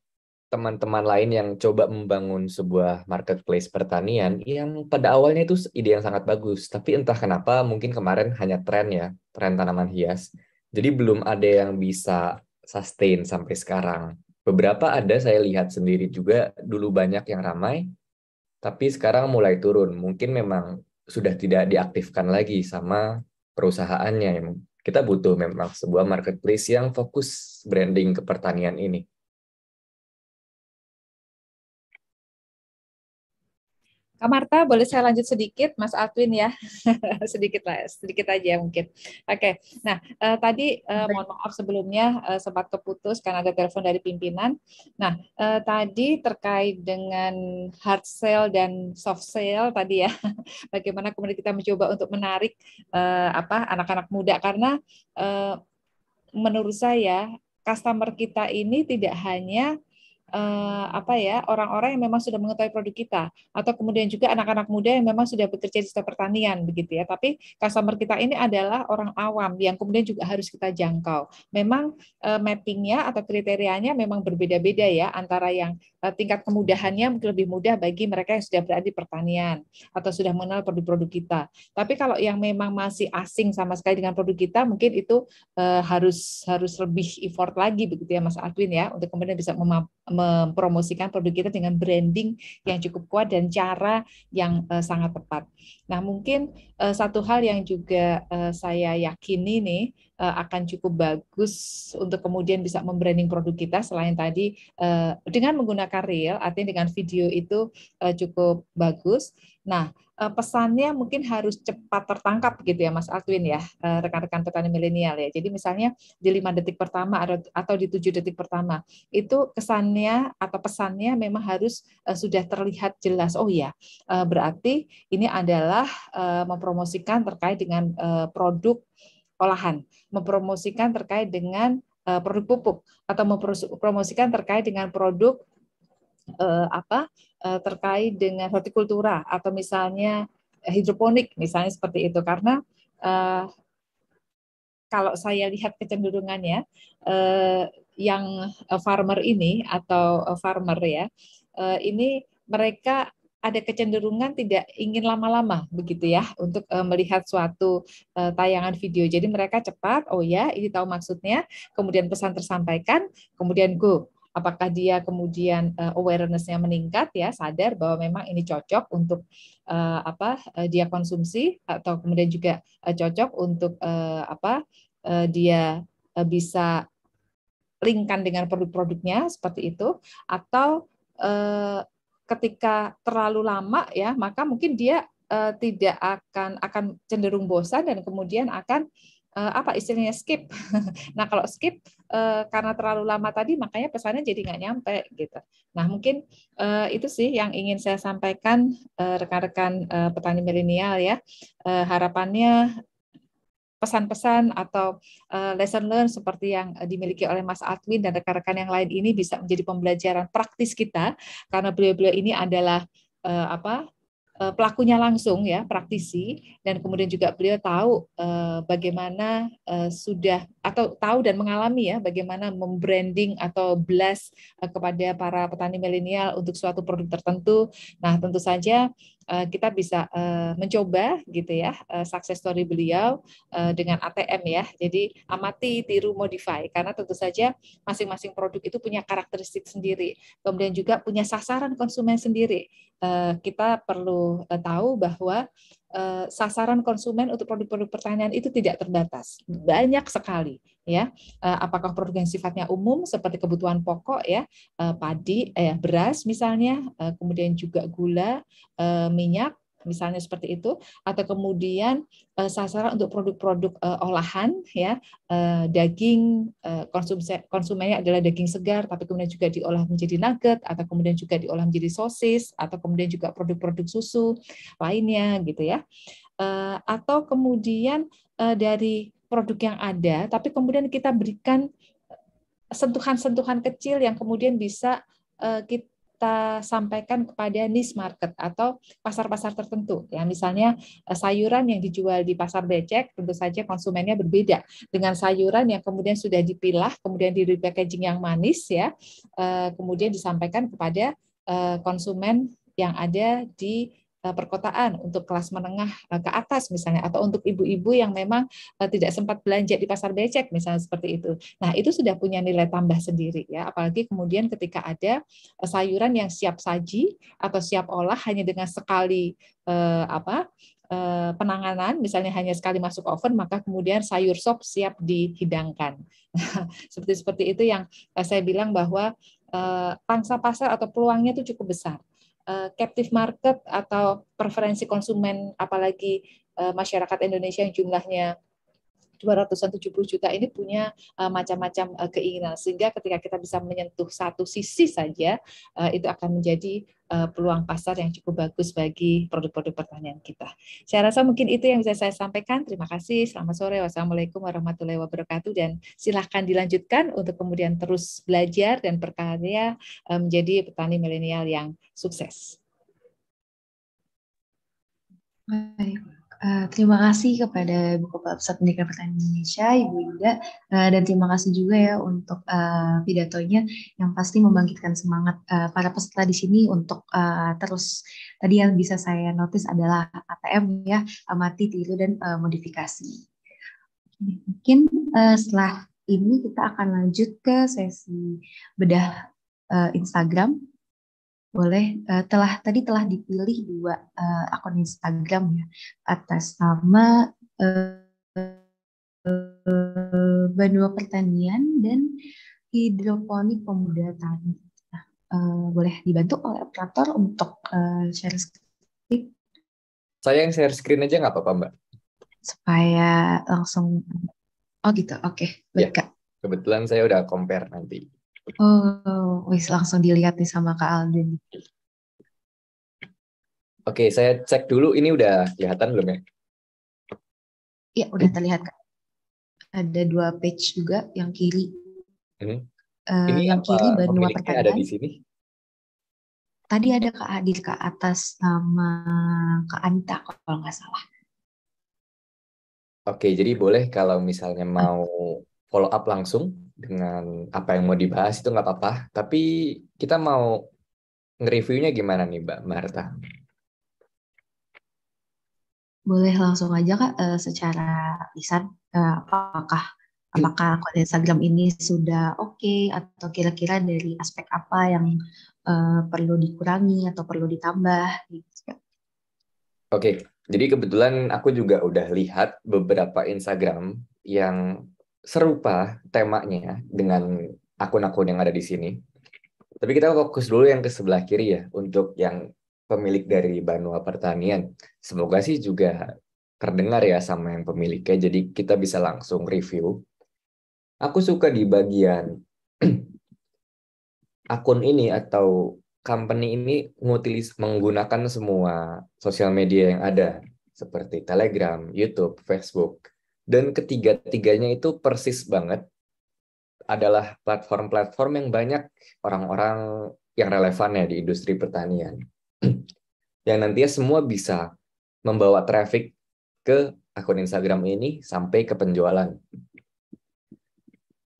Speaker 2: teman-teman lain yang coba membangun sebuah marketplace pertanian yang pada awalnya itu ide yang sangat bagus, tapi entah kenapa mungkin kemarin hanya tren ya, tren tanaman hias. Jadi belum ada yang bisa sustain sampai sekarang. Beberapa ada saya lihat sendiri juga dulu banyak yang ramai, tapi sekarang mulai turun. Mungkin memang sudah tidak diaktifkan lagi sama perusahaannya. Kita butuh memang sebuah marketplace yang fokus branding ke pertanian ini.
Speaker 4: Kak Marta, boleh saya lanjut sedikit, Mas Atwin ya? Sedikit lah, sedikit aja mungkin. Oke, nah tadi mohon maaf sebelumnya sempat keputus karena ada telepon dari pimpinan. Nah, tadi terkait dengan hard sale dan soft sale tadi ya, bagaimana kemudian kita mencoba untuk menarik anak-anak muda, karena menurut saya customer kita ini tidak hanya orang-orang yang memang sudah mengetahui produk kita, atau kemudian juga anak-anak muda yang memang sudah bekerja di sektor pertanian begitu ya. Tapi customer kita ini adalah orang awam yang kemudian juga harus kita jangkau. Memang mappingnya atau kriterianya memang berbeda-beda ya, antara yang tingkat kemudahannya mungkin lebih mudah bagi mereka yang sudah berada di pertanian atau sudah mengenal produk-produk kita. Tapi kalau yang memang masih asing sama sekali dengan produk kita, mungkin itu harus lebih effort lagi begitu ya Mas Adwin ya, untuk kemudian bisa mempromosikan produk kita dengan branding yang cukup kuat dan cara yang sangat tepat. Nah, mungkin satu hal yang juga saya yakini nih akan cukup bagus untuk kemudian bisa membranding produk kita selain tadi dengan menggunakan reel, artinya dengan video itu cukup bagus. Nah, pesannya mungkin harus cepat tertangkap gitu ya Mas Altwin ya, rekan-rekan petani milenial ya. Jadi misalnya di 5 detik pertama atau di 7 detik pertama, itu kesannya atau pesannya memang harus sudah terlihat jelas. Oh ya, berarti ini adalah mempromosikan terkait dengan produk olahan, mempromosikan terkait dengan produk pupuk, atau mempromosikan terkait dengan produk terkait dengan hortikultura, atau misalnya hidroponik misalnya seperti itu. Karena kalau saya lihat kecenderungannya yang farmer ini atau farmer ya, ini mereka ada kecenderungan tidak ingin lama-lama begitu ya untuk melihat suatu tayangan video. Jadi mereka cepat, oh ya ini tahu maksudnya, kemudian pesan tersampaikan, kemudian go. Apakah dia kemudian awareness-nya meningkat ya, sadar bahwa memang ini cocok untuk dia konsumsi, atau kemudian juga cocok untuk dia bisa linkkan dengan produk-produknya seperti itu, atau ketika terlalu lama ya, maka mungkin dia tidak akan cenderung bosan dan kemudian akan istilahnya skip. Nah kalau skip karena terlalu lama tadi, makanya pesannya jadi nggak nyampe gitu. Nah mungkin itu sih yang ingin saya sampaikan rekan-rekan petani milenial ya. Harapannya pesan-pesan atau lesson learn seperti yang dimiliki oleh Mas Adwin dan rekan-rekan yang lain ini bisa menjadi pembelajaran praktis kita, karena beliau-beliau ini adalah pelakunya langsung ya, praktisi, dan kemudian juga beliau tahu bagaimana sudah atau tahu dan mengalami ya bagaimana membranding atau blast kepada para petani milenial untuk suatu produk tertentu. Nah, tentu saja kita bisa mencoba gitu ya success story beliau dengan ATM ya. Jadi amati, tiru, modify karena tentu saja masing-masing produk itu punya karakteristik sendiri. Kemudian juga punya sasaran konsumen sendiri. Kita perlu tahu bahwa sasaran konsumen untuk produk-produk pertanian itu tidak terbatas, banyak sekali ya. Apakah produk yang sifatnya umum seperti kebutuhan pokok ya, padi, beras misalnya, kemudian juga gula, minyak misalnya seperti itu, atau kemudian sasaran untuk produk-produk olahan ya, daging, konsumennya adalah daging segar tapi kemudian juga diolah menjadi nugget atau kemudian juga diolah menjadi sosis atau kemudian juga produk-produk susu lainnya gitu ya. Atau kemudian dari produk yang ada tapi kemudian kita berikan sentuhan-sentuhan kecil yang kemudian bisa kita sampaikan kepada niche market atau pasar-pasar tertentu ya, misalnya sayuran yang dijual di pasar becek tentu saja konsumennya berbeda dengan sayuran yang kemudian sudah dipilah kemudian di packaging yang manis ya, kemudian disampaikan kepada konsumen yang ada di perkotaan untuk kelas menengah ke atas misalnya, atau untuk ibu-ibu yang memang tidak sempat belanja di pasar becek misalnya seperti itu. Nah, itu sudah punya nilai tambah sendiri ya, apalagi kemudian ketika ada sayuran yang siap saji atau siap olah hanya dengan sekali penanganan, misalnya hanya sekali masuk oven, maka kemudian sayur sop siap dihidangkan. Seperti itu yang saya bilang bahwa pangsa pasar atau peluangnya itu cukup besar. Captive market atau preferensi konsumen, apalagi masyarakat Indonesia yang jumlahnya 270 juta ini punya macam-macam keinginan, sehingga ketika kita bisa menyentuh satu sisi saja itu akan menjadi peluang pasar yang cukup bagus bagi produk-produk pertanian kita. Saya rasa mungkin itu yang bisa saya sampaikan. Terima kasih. Selamat sore. Wassalamualaikum warahmatullahi wabarakatuh, dan silahkan dilanjutkan untuk kemudian terus belajar dan berkarya menjadi petani milenial yang sukses.
Speaker 1: Baik. Terima kasih kepada Bu Kepala Pusat Pendidikan Pertanian Indonesia, Ibu Ida, dan terima kasih juga ya untuk pidatonya yang pasti membangkitkan semangat para peserta di sini untuk terus, tadi yang bisa saya notice adalah ATM ya, amati, tiru, dan modifikasi. Mungkin setelah ini kita akan lanjut ke sesi bedah Instagram. Boleh, tadi telah dipilih 2 akun Instagram ya, atas nama Banua Pertanian dan Hidroponik Pemuda Tani. Nah, boleh dibantu oleh operator untuk share screen?
Speaker 2: Saya yang share screen aja nggak apa-apa, Mbak?
Speaker 1: Supaya langsung, oh gitu, oke. Baik, Kak.
Speaker 2: Kebetulan saya udah compare nanti.
Speaker 1: Oh, wis langsung dilihat nih sama Kak Alden.
Speaker 2: Oke, saya cek dulu ini udah kelihatan belum ya?
Speaker 1: Iya, udah terlihat, Kak. Ada 2 page juga yang kiri.
Speaker 2: Ini
Speaker 1: yang kiri Banua Pertanian.
Speaker 2: Ada di sini.
Speaker 1: Tadi ada Kak Adil ke atas sama Kak Anita kalau nggak salah.
Speaker 2: Oke, jadi boleh kalau misalnya mau follow up langsung dengan apa yang mau dibahas itu nggak apa-apa. Tapi kita mau nge-reviewnya gimana nih Mbak Marta?
Speaker 1: Boleh langsung aja Kak, secara lisan, apakah akun Instagram ini sudah oke, atau kira-kira dari aspek apa yang perlu dikurangi atau perlu ditambah gitu.
Speaker 2: Oke, jadi kebetulan aku juga udah lihat beberapa Instagram yang serupa temanya dengan akun-akun yang ada di sini. Tapi kita fokus dulu yang ke sebelah kiri ya, untuk yang pemilik dari Banua Pertanian. Semoga sih juga terdengar ya sama yang pemiliknya, jadi kita bisa langsung review. Aku suka di bagian akun ini atau company ini menggunakan semua sosial media yang ada, seperti Telegram, YouTube, Facebook. Dan ketiga-tiganya itu persis banget adalah platform-platform yang banyak orang-orang yang relevan ya di industri pertanian. Yang nantinya semua bisa membawa traffic ke akun Instagram ini sampai ke penjualan.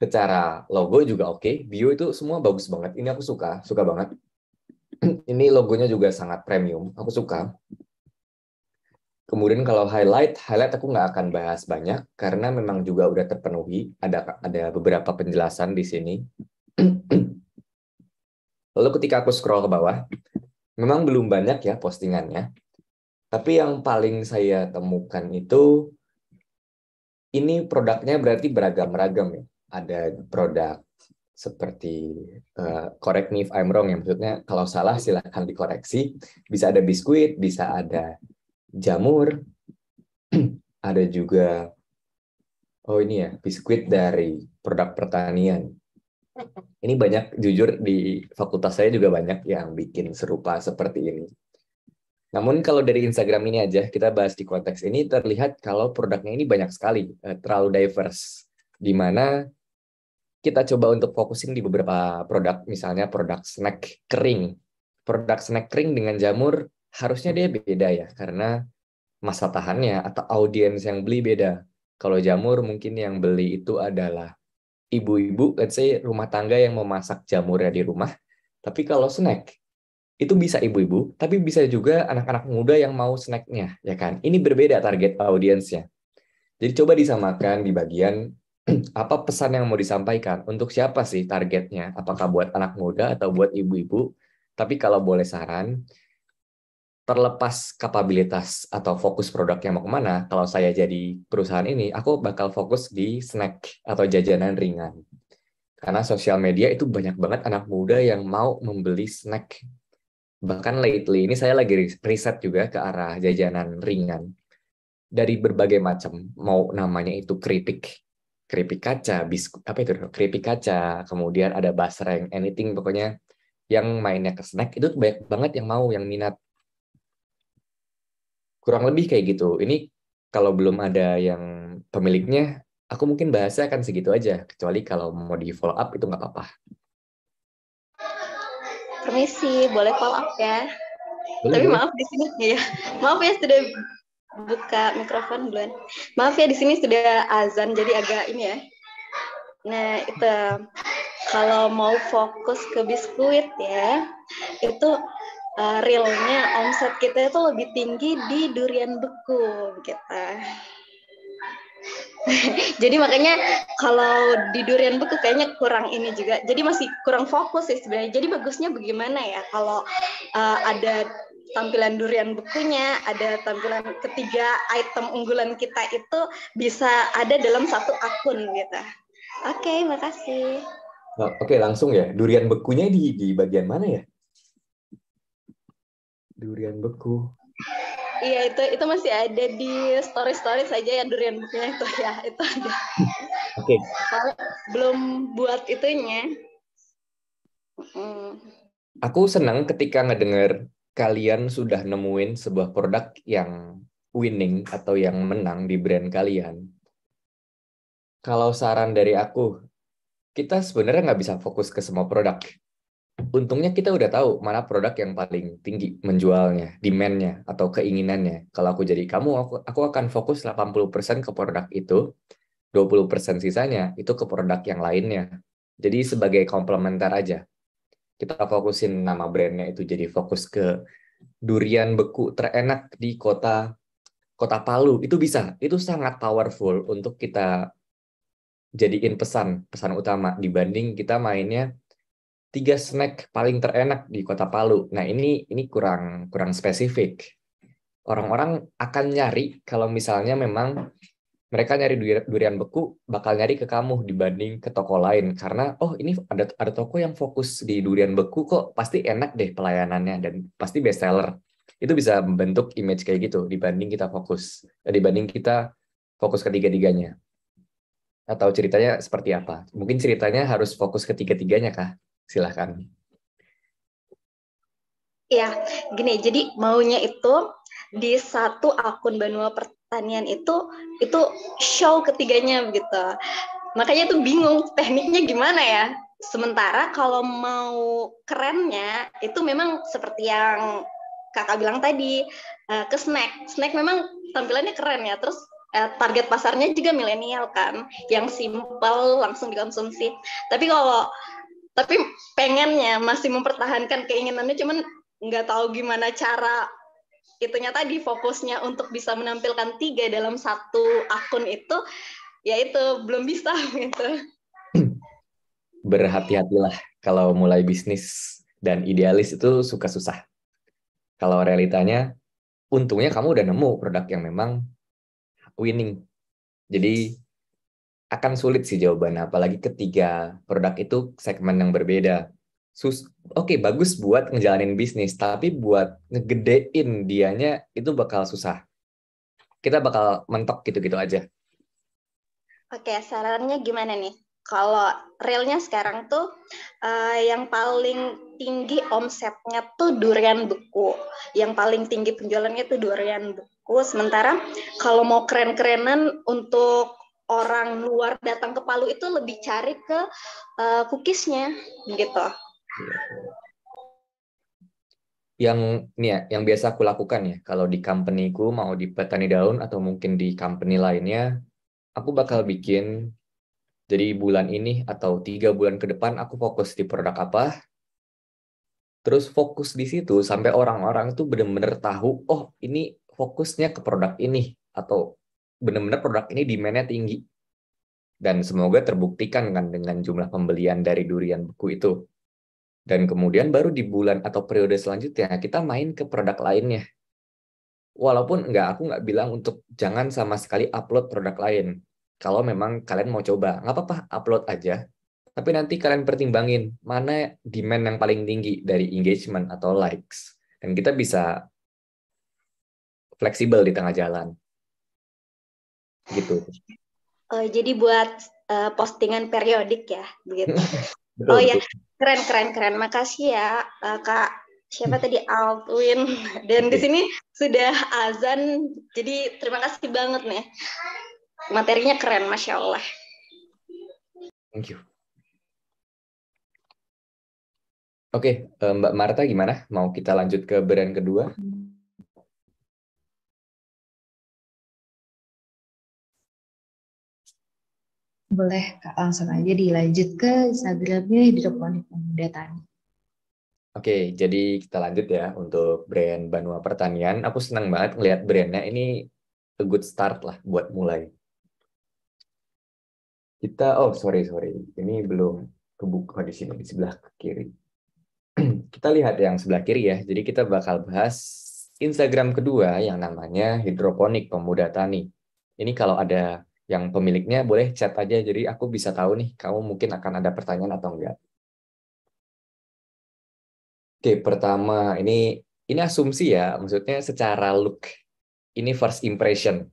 Speaker 2: Secara logo juga oke, bio itu semua bagus banget. Ini aku suka banget. Ini logonya juga sangat premium, aku suka. Kemudian kalau highlight aku nggak akan bahas banyak karena memang juga udah terpenuhi. Ada beberapa penjelasan di sini. Lalu ketika aku scroll ke bawah, memang belum banyak ya postingannya. Tapi yang paling saya temukan itu, ini produknya berarti beragam-ragam ya. Ada produk seperti, correct me if I'm wrong ya, maksudnya kalau salah silahkan dikoreksi. Bisa ada biskuit, bisa ada jamur, ada juga, oh ini ya, biskuit dari produk pertanian. Ini banyak, jujur di fakultas saya juga banyak yang bikin serupa seperti ini. Namun kalau dari Instagram ini aja, kita bahas di konteks ini, terlihat kalau produknya ini banyak sekali, terlalu diverse. Di mana kita coba untuk focusing di beberapa produk, misalnya produk snack kering. Produk snack kering dengan jamur, harusnya dia beda ya, karena masa tahannya atau audiens yang beli beda. Kalau jamur mungkin yang beli itu adalah ibu-ibu, let's say rumah tangga yang mau masak jamurnya di rumah. Tapi kalau snack, itu bisa ibu-ibu, tapi bisa juga anak-anak muda yang mau snacknya, ya kan? Ini berbeda target audiensnya. Jadi coba disamakan di bagian apa pesan yang mau disampaikan, untuk siapa sih targetnya? Apakah buat anak muda atau buat ibu-ibu? Tapi kalau boleh saran, terlepas kapabilitas atau fokus produknya mau kemana, kalau saya jadi perusahaan ini, aku bakal fokus di snack atau jajanan ringan. Karena sosial media itu banyak banget anak muda yang mau membeli snack. Bahkan lately, ini saya lagi riset juga ke arah jajanan ringan. Dari berbagai macam, mau namanya itu keripik kaca, biskuit, apa itu, keripik kaca, kemudian ada basreng, anything, pokoknya yang mainnya ke snack, itu banyak banget yang mau, yang minat. Kurang lebih kayak gitu. Ini kalau belum ada yang pemiliknya, aku mungkin bahasnya akan segitu aja. Kecuali kalau mau di follow up itu nggak apa-apa.
Speaker 5: Permisi, boleh follow up ya?
Speaker 2: Boleh,
Speaker 5: Tapi
Speaker 2: boleh.
Speaker 5: maaf di sini ya. Maaf ya sudah buka mikrofon duluan. Maaf ya di sini sudah azan jadi agak ini ya. Nah, itu kalau mau fokus ke biskuit ya, itu realnya omset kita itu lebih tinggi di durian beku gitu. Jadi makanya kalau di durian beku kayaknya kurang ini juga. Jadi masih kurang fokus sih sebenarnya. Jadi bagusnya bagaimana ya kalau ada tampilan durian bekunya, ada tampilan ketiga item unggulan kita itu bisa ada dalam satu akun gitu. Oke, makasih.
Speaker 2: Oke, langsung ya. Durian bekunya di bagian mana ya? Durian beku.
Speaker 5: Iya, itu masih ada di story saja ya durian bekunya itu ya. Itu ada.
Speaker 2: Oke.
Speaker 5: Belum buat itunya.
Speaker 2: Aku senang ketika ngedenger kalian sudah nemuin sebuah produk yang winning atau yang menang di brand kalian. Kalau saran dari aku, kita sebenarnya nggak bisa fokus ke semua produk. Untungnya kita udah tahu mana produk yang paling tinggi menjualnya, demand-nya, atau keinginannya. Kalau aku jadi kamu, aku akan fokus 80% ke produk itu, 20% sisanya itu ke produk yang lainnya. Jadi sebagai komplementer aja. Kita fokusin nama brandnya itu jadi fokus ke durian beku terenak di kota Palu. Itu bisa, itu sangat powerful untuk kita jadiin pesan utama dibanding kita mainnya 3 snack paling terenak di kota Palu. Nah, ini kurang spesifik. Orang-orang akan nyari kalau misalnya memang mereka nyari durian beku, bakal nyari ke kamu dibanding ke toko lain. Karena, oh ini ada toko yang fokus di durian beku, kok pasti enak deh pelayanannya dan pasti best seller. Itu bisa membentuk image kayak gitu dibanding kita fokus ketiga-tiganya. Atau ceritanya seperti apa? Mungkin ceritanya harus fokus ketiga-tiganya kah? Silahkan.
Speaker 5: Ya, gini. Jadi maunya itu di satu akun Banua Pertanian itu show ketiganya begitu. Makanya tuh bingung tekniknya gimana ya. Sementara kalau mau kerennya itu memang seperti yang kakak bilang tadi, ke snack. Snack memang tampilannya keren ya. Terus target pasarnya juga milenial kan, yang simple langsung dikonsumsi. Tapi pengennya masih mempertahankan keinginannya, cuman nggak tahu gimana cara itunya tadi fokusnya untuk bisa menampilkan 3 dalam satu akun itu, ya itu belum bisa gitu.
Speaker 2: Berhati-hatilah kalau mulai bisnis dan idealis itu suka susah. Kalau realitanya, untungnya kamu udah nemu produk yang memang winning. Jadi akan sulit sih jawabannya, apalagi ketiga produk itu segmen yang berbeda. Oke, bagus buat ngejalanin bisnis, tapi buat ngegedein dianya itu bakal susah. Kita bakal mentok gitu-gitu aja.
Speaker 5: Oke, sarannya gimana nih? Kalau realnya sekarang tuh yang paling tinggi omsetnya tuh durian beku. Yang paling tinggi penjualannya tuh durian beku. Sementara kalau mau keren-kerenan untuk orang luar datang ke Palu itu lebih cari ke cookiesnya gitu.
Speaker 2: Yang biasa aku lakukan ya, kalau di company-ku mau di Petani Daun atau mungkin di company lainnya, aku bakal bikin. Jadi bulan ini atau 3 bulan ke depan aku fokus di produk apa, terus fokus di situ sampai orang-orang itu benar-benar tahu, oh ini fokusnya ke produk ini, atau benar-benar produk ini demand-nya tinggi. Dan semoga terbuktikan kan dengan jumlah pembelian dari durian beku itu. Dan kemudian baru di bulan atau periode selanjutnya kita main ke produk lainnya. Walaupun aku nggak bilang untuk jangan sama sekali upload produk lain. Kalau memang kalian mau coba, nggak apa-apa upload aja. Tapi nanti kalian pertimbangin mana demand yang paling tinggi dari engagement atau likes. Dan kita bisa fleksibel di tengah jalan. Gitu.
Speaker 5: Jadi buat postingan periodik ya, begitu.
Speaker 2: Betul,
Speaker 5: Oh ya,
Speaker 2: betul.
Speaker 5: keren. Makasih ya, Kak. Siapa tadi, Alwin. Dan di sini sudah azan, jadi terima kasih banget nih. Materinya keren, Masya Allah.
Speaker 2: Thank you. Oke, Mbak Marta gimana? Mau kita lanjut ke brand kedua?
Speaker 1: Boleh Kak, langsung aja dilanjut ke Instagramnya Hidroponik Pemuda Tani.
Speaker 2: Oke, jadi kita lanjut ya untuk brand Banua Pertanian. Aku senang banget ngelihat brandnya, ini a good start lah buat mulai. Sorry. Ini belum kebuka di sini, di sebelah kiri. Kita lihat yang sebelah kiri ya. Jadi kita bakal bahas Instagram kedua yang namanya Hidroponik Pemuda Tani. Ini kalau ada yang pemiliknya boleh chat aja, jadi aku bisa tahu nih, kamu mungkin akan ada pertanyaan atau enggak. Oke, pertama ini asumsi ya, maksudnya secara look. Ini first impression.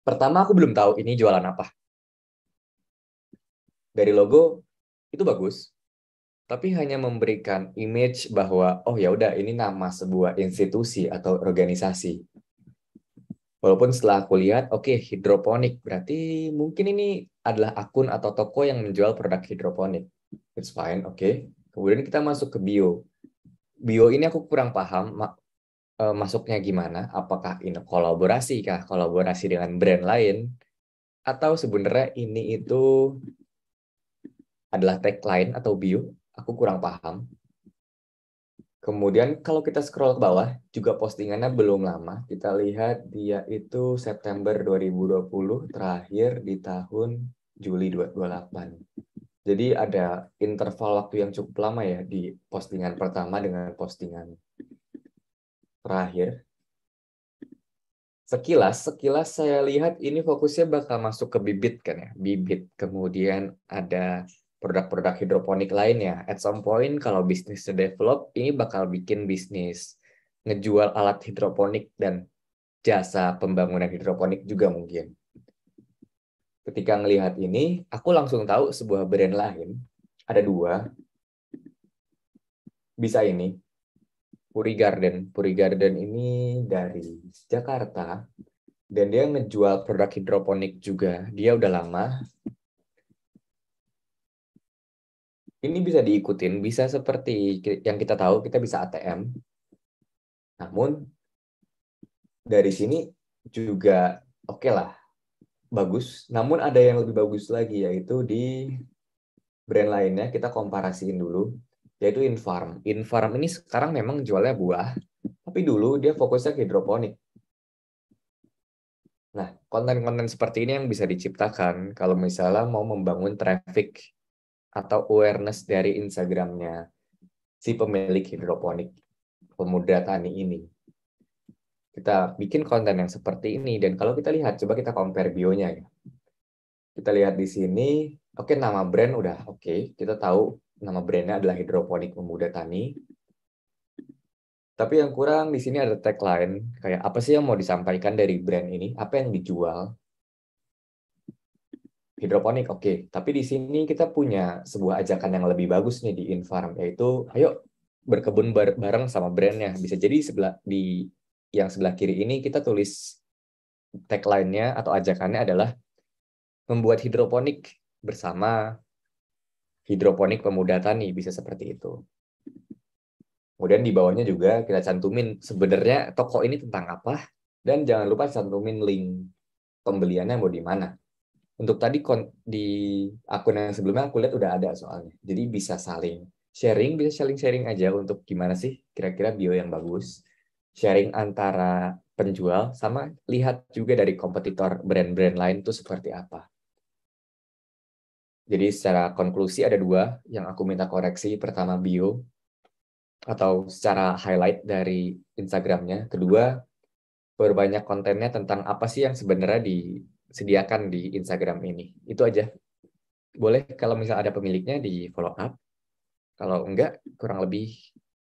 Speaker 2: Pertama aku belum tahu ini jualan apa. Dari logo itu bagus, tapi hanya memberikan image bahwa oh ya udah ini nama sebuah institusi atau organisasi. Walaupun setelah aku lihat, oke, hidroponik, berarti mungkin ini adalah akun atau toko yang menjual produk hidroponik. It's fine, oke. Kemudian kita masuk ke bio. Bio ini aku kurang paham masuknya gimana. Apakah ini kolaborasi kah? Kolaborasi dengan brand lain? Atau sebenarnya ini itu adalah tagline atau bio? Aku kurang paham. Kemudian kalau kita scroll ke bawah, juga postingannya belum lama. Kita lihat dia itu September 2020, terakhir di tahun Juli 2028. Jadi ada interval waktu yang cukup lama ya di postingan pertama dengan postingan terakhir. Sekilas saya lihat ini fokusnya bakal masuk ke bibit kan ya. Bibit, kemudian ada produk-produk hidroponik lainnya. At some point kalau bisnis develop, ini bakal bikin bisnis ngejual alat hidroponik dan jasa pembangunan hidroponik juga mungkin. Ketika ngelihat ini, aku langsung tahu sebuah brand lain, ada 2, bisa ini, Puri Garden. Puri Garden ini dari Jakarta, dan dia ngejual produk hidroponik juga. Dia udah lama. Ini bisa diikutin, bisa seperti yang kita tahu, kita bisa ATM. Namun, dari sini juga oke lah, bagus. Namun ada yang lebih bagus lagi, yaitu di brand lainnya, kita komparasiin dulu, yaitu Infarm. Infarm ini sekarang memang jualnya buah, Tapi dulu dia fokusnya ke hidroponik. Nah, konten-konten seperti ini yang bisa diciptakan kalau misalnya mau membangun traffic atau awareness dari Instagramnya si pemilik hidroponik pemuda tani ini. Kita bikin konten yang seperti ini, dan kalau kita lihat, coba kita compare bionya ya. Kita lihat di sini, oke, nama brand udah oke. Kita tahu nama brandnya adalah Hidroponik Pemuda Tani. Tapi yang kurang di sini ada tagline, kayak apa sih yang mau disampaikan dari brand ini, apa yang dijual. Hidroponik, oke. Tapi di sini kita punya sebuah ajakan yang lebih bagus nih di Infarm, yaitu ayo berkebun bareng sama brandnya. Bisa jadi di yang sebelah kiri ini kita tulis tagline-nya atau ajakannya adalah membuat hidroponik bersama Hidroponik Pemuda Tani, bisa seperti itu. Kemudian di bawahnya juga kita cantumin sebenarnya toko ini tentang apa, dan jangan lupa cantumin link pembeliannya mau di mana. Untuk tadi di akun yang sebelumnya aku lihat udah ada soalnya. Jadi bisa saling sharing, bisa sharing aja untuk gimana sih kira-kira bio yang bagus. Sharing antara penjual sama lihat juga dari kompetitor brand-brand lain tuh seperti apa. Jadi secara konklusi ada dua yang aku minta koreksi. Pertama bio atau secara highlight dari Instagramnya. Kedua, perbanyak kontennya tentang apa sih yang sebenarnya disediakan di Instagram ini. Itu aja. Boleh kalau misalnya ada pemiliknya di follow up. Kalau enggak, kurang lebih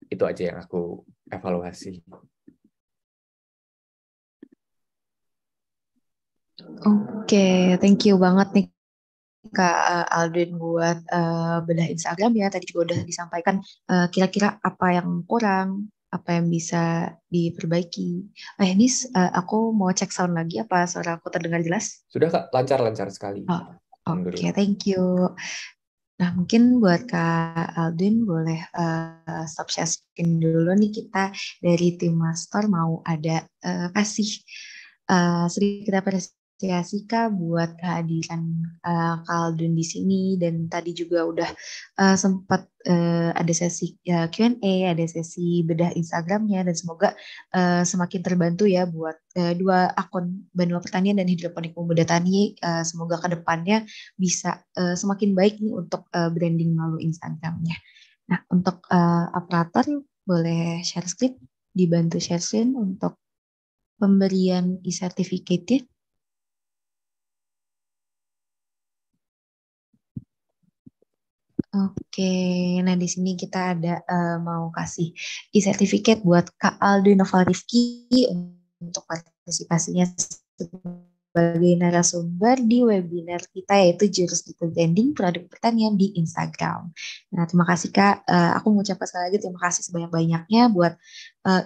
Speaker 2: itu aja yang aku evaluasi.
Speaker 1: Oke, thank you banget nih Kak Aldwin buat bedah Instagram ya. Tadi juga udah disampaikan kira-kira apa yang kurang, apa yang bisa diperbaiki. Ini aku mau cek sound lagi, apa suara aku terdengar jelas?
Speaker 2: Sudah Kak, lancar-lancar sekali.
Speaker 1: Oh, oke,
Speaker 2: Alhamdulillah.
Speaker 1: thank you. Nah, mungkin buat Kak Aldwin boleh stop sharing dulu nih, kita dari tim Master mau ada kasih sedikit apresiasi Kak buat kehadiran Kak Aldwin di sini, dan tadi juga udah sempat ada sesi Q&A, ada sesi bedah Instagramnya, dan semoga semakin terbantu ya buat dua akun Banua Pertanian dan Hidroponik Pemuda Tani. Semoga ke depannya bisa semakin baik nih untuk branding melalui Instagramnya. Nah, untuk operator boleh share screen, dibantu share screen untuk pemberian e-certificate. Oke, nah di sini kita ada mau kasih e-certificate buat Kak Aldo Nova Rifki untuk partisipasinya sebagai narasumber di webinar kita, yaitu Jurus Digital Branding Produk Pertanian di Instagram. Nah, terima kasih Kak. Aku mengucapkan sekali lagi terima kasih sebanyak-banyaknya buat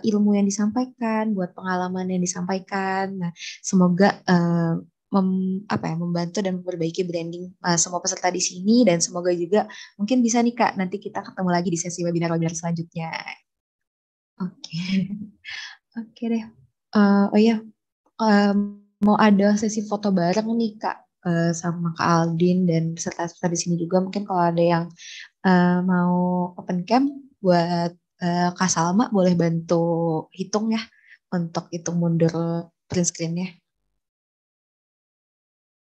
Speaker 1: ilmu yang disampaikan, buat pengalaman yang disampaikan. Nah, semoga membantu dan memperbaiki branding semua peserta di sini, dan semoga juga mungkin bisa nih Kak, nanti kita ketemu lagi di sesi webinar-webinar selanjutnya. Oke. Oke deh. Oh ya, mau ada sesi foto bareng nih Kak sama Kak Aldin dan peserta-peserta di sini juga. Mungkin kalau ada yang mau open cam buat Kak Salma, boleh bantu hitung ya untuk hitung mundur print screen-nya.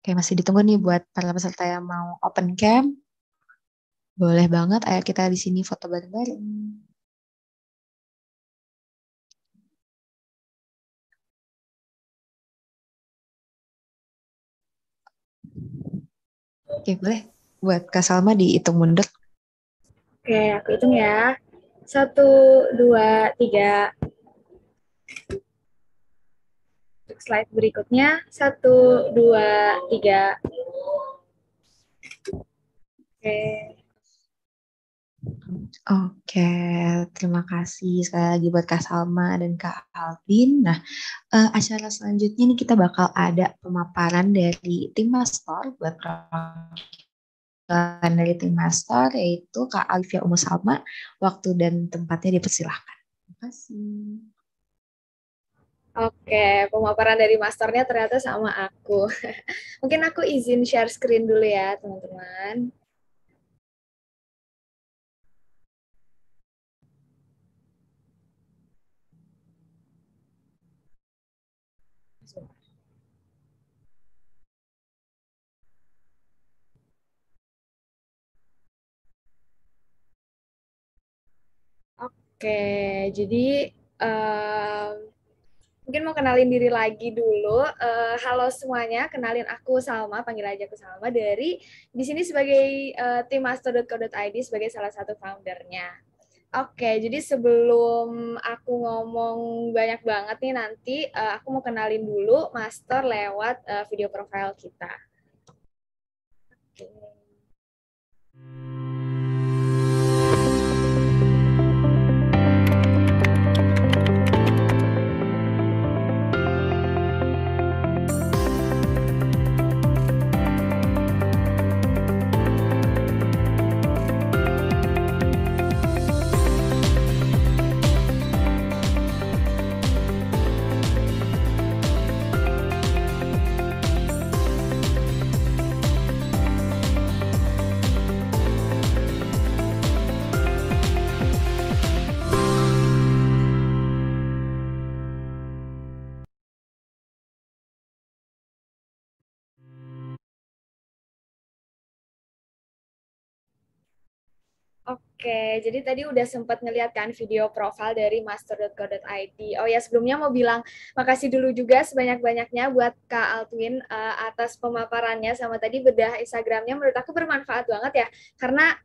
Speaker 1: Oke, masih ditunggu nih buat para peserta yang mau open cam. Boleh banget, ayo kita di sini foto bareng-bareng. Oke, boleh. Buat Kak Salma dihitung mundur.
Speaker 6: Oke, aku hitung ya. 1, 2, 3. Untuk slide berikutnya, 1, 2, 3. Oke.
Speaker 1: Oke, terima kasih sekali lagi buat Kak Salma dan Kak Alvin. Nah, acara selanjutnya nih kita bakal ada pemaparan dari tim Master buat dari tim Master, yaitu Kak Alivia Umu Salma. Waktu dan tempatnya dipersilahkan. Terima kasih.
Speaker 6: Oke, pemaparan dari masternya ternyata sama aku. Mungkin aku izin share screen dulu ya, teman-teman. Oke, jadi mungkin mau kenalin diri lagi dulu. Halo semuanya, kenalin aku Salma, panggil aja aku Salma dari di sini sebagai tim master.co.id sebagai salah satu foundernya. Oke, jadi sebelum aku ngomong banyak banget nih nanti, aku mau kenalin dulu Master lewat video profile kita. Oke. Oke, jadi tadi udah sempat ngeliat kan video profil dari master.co.id. Oh ya, sebelumnya mau bilang makasih dulu juga sebanyak-banyaknya buat Kak Altwin atas pemaparannya sama tadi bedah Instagramnya. Menurut aku bermanfaat banget ya, karena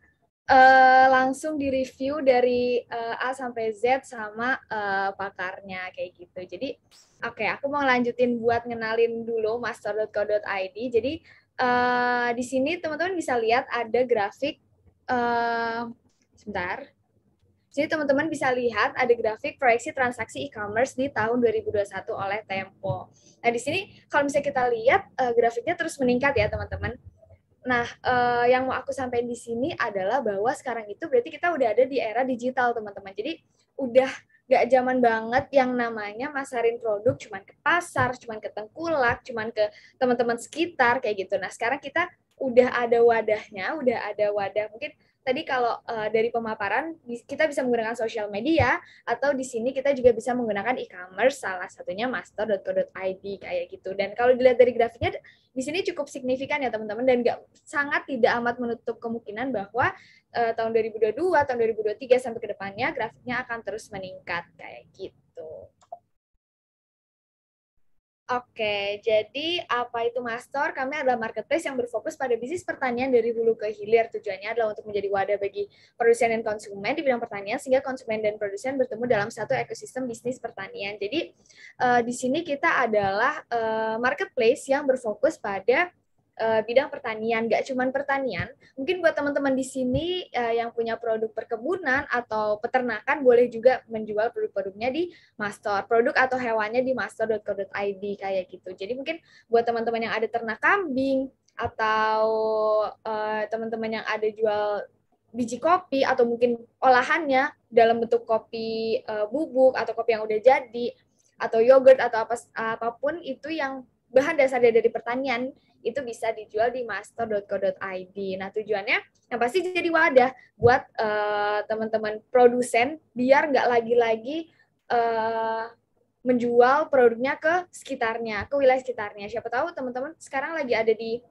Speaker 6: langsung direview dari A sampai Z sama pakarnya kayak gitu. Jadi, oke, aku mau lanjutin buat ngenalin dulu master.co.id. Jadi, di sini teman-teman bisa lihat ada grafik sebentar. Jadi teman-teman bisa lihat ada grafik proyeksi transaksi e-commerce di tahun 2021 oleh Tempo. Nah, di sini kalau misalnya kita lihat grafiknya terus meningkat ya, teman-teman. Nah, yang mau aku sampaikan di sini adalah bahwa sekarang itu berarti kita udah ada di era digital, teman-teman. Jadi udah nggak zaman banget yang namanya masarin produk cuman ke pasar, cuman ke tengkulak, cuman ke teman-teman sekitar kayak gitu. Nah, sekarang kita udah ada wadahnya, udah ada wadah. Mungkin tadi kalau dari pemaparan kita bisa menggunakan sosial media atau di sini kita juga bisa menggunakan e-commerce, salah satunya master.co.id kayak gitu. Dan kalau dilihat dari grafiknya di sini cukup signifikan ya teman-teman, dan sangat tidak amat menutup kemungkinan bahwa tahun 2022, tahun 2023 sampai ke depannya grafiknya akan terus meningkat kayak gitu. Oke, jadi apa itu Mastor? Kami adalah marketplace yang berfokus pada bisnis pertanian dari hulu ke hilir. Tujuannya adalah untuk menjadi wadah bagi produsen dan konsumen di bidang pertanian, sehingga konsumen dan produsen bertemu dalam satu ekosistem bisnis pertanian. Jadi, di sini kita adalah marketplace yang berfokus pada bidang pertanian, nggak cuma pertanian. Mungkin buat teman-teman di sini yang punya produk perkebunan atau peternakan, boleh juga menjual produk-produknya di Mastor, produk atau hewannya di master.co.id kayak gitu. Jadi mungkin buat teman-teman yang ada ternak kambing atau teman-teman yang ada jual biji kopi atau mungkin olahannya dalam bentuk kopi bubuk atau kopi yang udah jadi atau yogurt atau apapun itu yang bahan dasarnya dari pertanian, itu bisa dijual di master.co.id. Nah, tujuannya yang pasti jadi wadah buat teman-teman produsen biar nggak lagi-lagi menjual produknya ke sekitarnya, ke wilayah sekitarnya. Siapa tahu teman-teman sekarang lagi ada di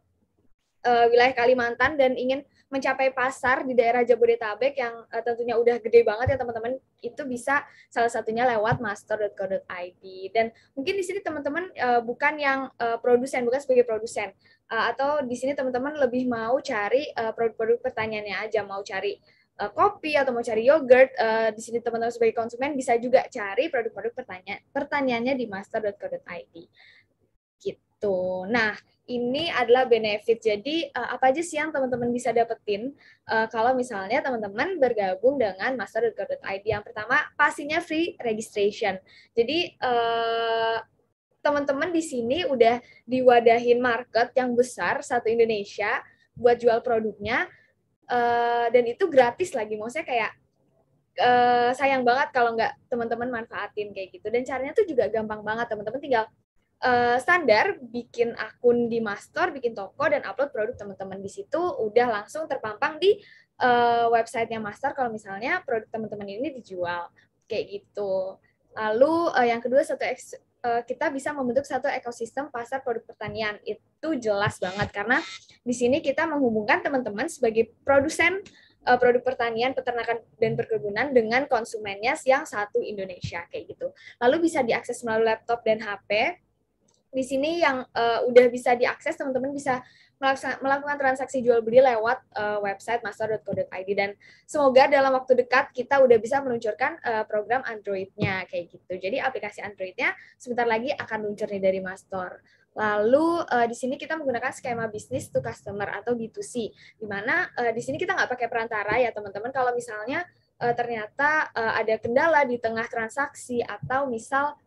Speaker 6: wilayah Kalimantan dan ingin mencapai pasar di daerah Jabodetabek yang tentunya udah gede banget ya teman-teman, itu bisa salah satunya lewat master.co.id. Dan mungkin di sini teman-teman bukan yang produsen, bukan sebagai produsen, atau di sini teman-teman lebih mau cari produk-produk pertaniannya aja, mau cari kopi atau mau cari yogurt, di sini teman-teman sebagai konsumen bisa juga cari produk-produk pertaniannya di master.co.id. Gitu. Nah, ini adalah benefit. Jadi apa aja sih yang teman-teman bisa dapetin kalau misalnya teman-teman bergabung dengan master.co.id. Yang pertama pastinya free registration. Jadi teman-teman di sini udah diwadahin market yang besar satu Indonesia buat jual produknya, dan itu gratis lagi. Maksudnya kayak sayang banget kalau nggak teman-teman manfaatin kayak gitu. Dan caranya tuh juga gampang banget. Teman-teman tinggal standar bikin akun di Mastor, bikin toko dan upload produk teman-teman di situ, udah langsung terpampang di websitenya Mastor kalau misalnya produk teman-teman ini dijual kayak gitu. Lalu yang kedua kita bisa membentuk satu ekosistem pasar produk pertanian. Itu jelas banget karena di sini kita menghubungkan teman-teman sebagai produsen produk pertanian, peternakan, dan perkebunan dengan konsumennya yang satu Indonesia kayak gitu. Lalu bisa diakses melalui laptop dan HP. Di sini yang udah bisa diakses, teman-teman bisa melakukan transaksi jual beli lewat website master.co.id, dan semoga dalam waktu dekat kita udah bisa meluncurkan program Android-nya kayak gitu. Jadi aplikasi Android-nya sebentar lagi akan luncur nih dari Mastor. Lalu di sini kita menggunakan skema bisnis to customer atau B2C, di mana di sini kita nggak pakai perantara ya teman-teman. Kalau misalnya ternyata ada kendala di tengah transaksi atau misal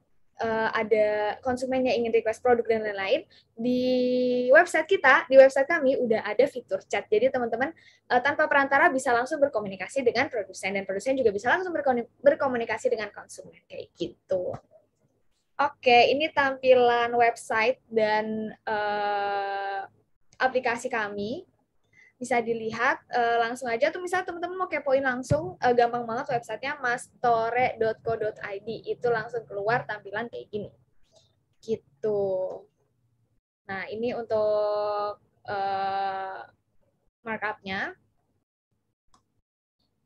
Speaker 6: ada konsumennya ingin request produk dan lain-lain, di website kita, di website kami udah ada fitur chat. Jadi teman-teman tanpa perantara bisa langsung berkomunikasi dengan produsen, dan produsen juga bisa langsung berkomunikasi dengan konsumen kayak gitu. Oke, ini tampilan website dan aplikasi kami. Bisa dilihat langsung aja tuh, misalnya teman-teman mau kepoin langsung, gampang banget websitenya mastore.co.id, itu langsung keluar tampilan kayak gini gitu. Nah ini untuk markupnya.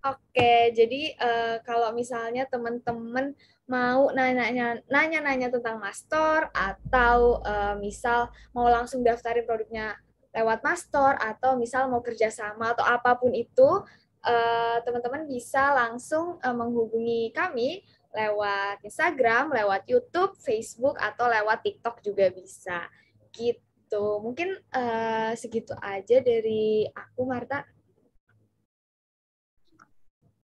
Speaker 6: Oke, jadi kalau misalnya teman-teman mau nanya-nanya tentang Mastor, atau misal mau langsung daftarin produknya lewat Mastor, atau misal mau kerjasama atau apapun itu, teman-teman bisa langsung menghubungi kami lewat Instagram, lewat YouTube, Facebook, atau lewat TikTok juga bisa. Gitu. Mungkin segitu aja dari aku, Marta.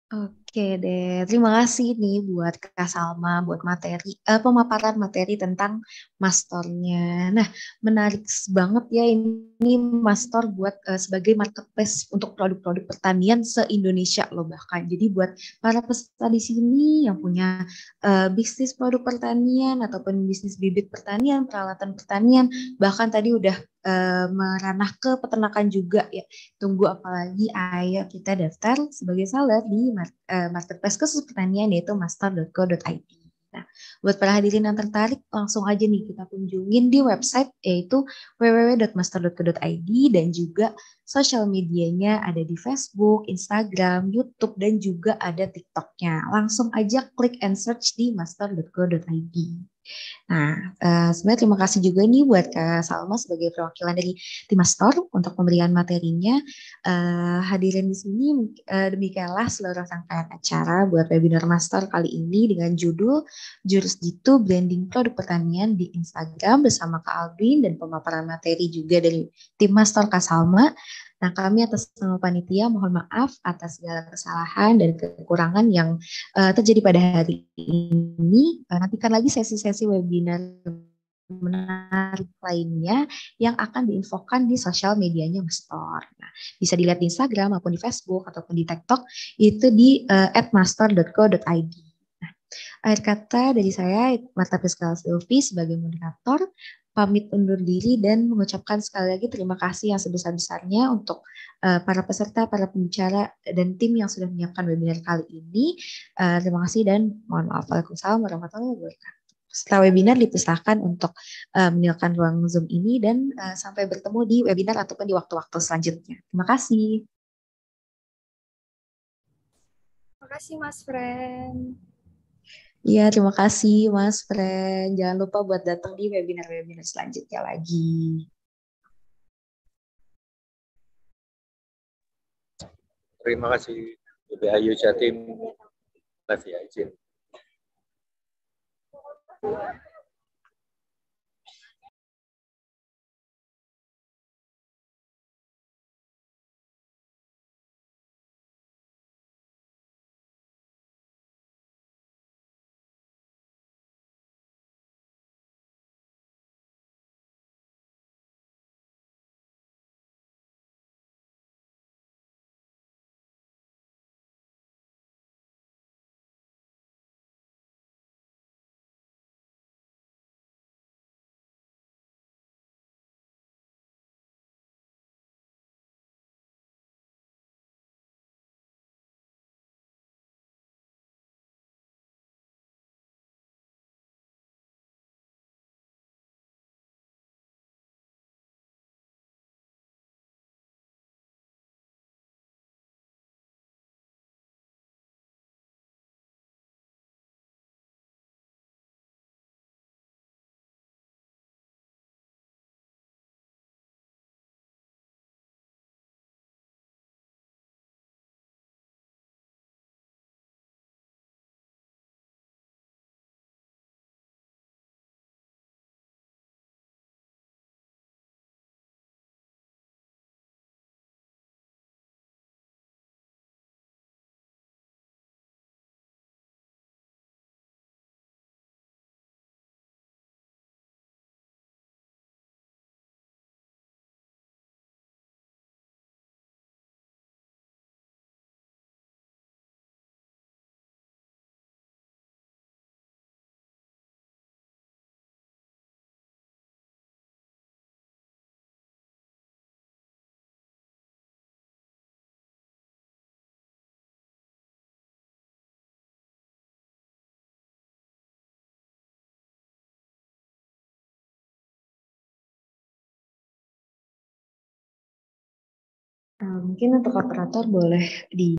Speaker 1: Oke deh, terima kasih nih buat Kak Salma, buat materi, pemaparan materi tentang Mastornya. Nah, menarik banget ya ini Mastor buat sebagai marketplace untuk produk-produk pertanian se-Indonesia loh bahkan. Jadi buat para peserta di sini yang punya bisnis produk pertanian ataupun bisnis bibit pertanian, peralatan pertanian, bahkan tadi udah meranah ke peternakan juga ya. Tunggu apalagi, ayo kita daftar sebagai seller di marketplace khusus pertanian yaitu master.co.id. Nah, buat para hadirin yang tertarik, langsung aja nih kita kunjungin di website yaitu www.master.co.id, dan juga sosial medianya ada di Facebook, Instagram, YouTube, dan juga ada TikToknya. Langsung aja klik and search di master.co.id. Nah, sebenarnya terima kasih juga nih buat Kak Salma sebagai perwakilan dari tim Master untuk pemberian materinya. Hadirin di sini, demikianlah seluruh rangkaian acara buat webinar Master kali ini dengan judul Jurus Jitu Branding Produk Pertanian di Instagram bersama Kak Alvin, dan pemaparan materi juga dari tim Master Kak Salma. Nah, kami atas nama panitia mohon maaf atas segala kesalahan dan kekurangan yang terjadi pada hari ini. Nantikan lagi sesi-sesi webinar menarik lainnya yang akan diinfokan di sosial medianya Mastor. Nah, bisa dilihat di Instagram maupun di Facebook ataupun di TikTok, itu di @master.co.id. Nah, akhir kata dari saya, Marta Priska Silvi sebagai moderator, pamit undur diri dan mengucapkan sekali lagi terima kasih yang sebesar-besarnya untuk para peserta, para pembicara, dan tim yang sudah menyiapkan webinar kali ini. Terima kasih dan mohon maaf. Waalaikumsalam warahmatullahi wabarakatuh. Setelah webinar dipisahkan untuk meninggalkan ruang Zoom ini, dan sampai bertemu di webinar ataupun di waktu-waktu selanjutnya. Terima kasih.
Speaker 6: Terima kasih Mas Friend.
Speaker 1: Iya, terima kasih Mas Fren. Jangan lupa buat datang di webinar-webinar selanjutnya lagi.
Speaker 7: Terima kasih BPAyu Jatim. Terima kasih ya, izin.
Speaker 1: Mungkin untuk operator boleh di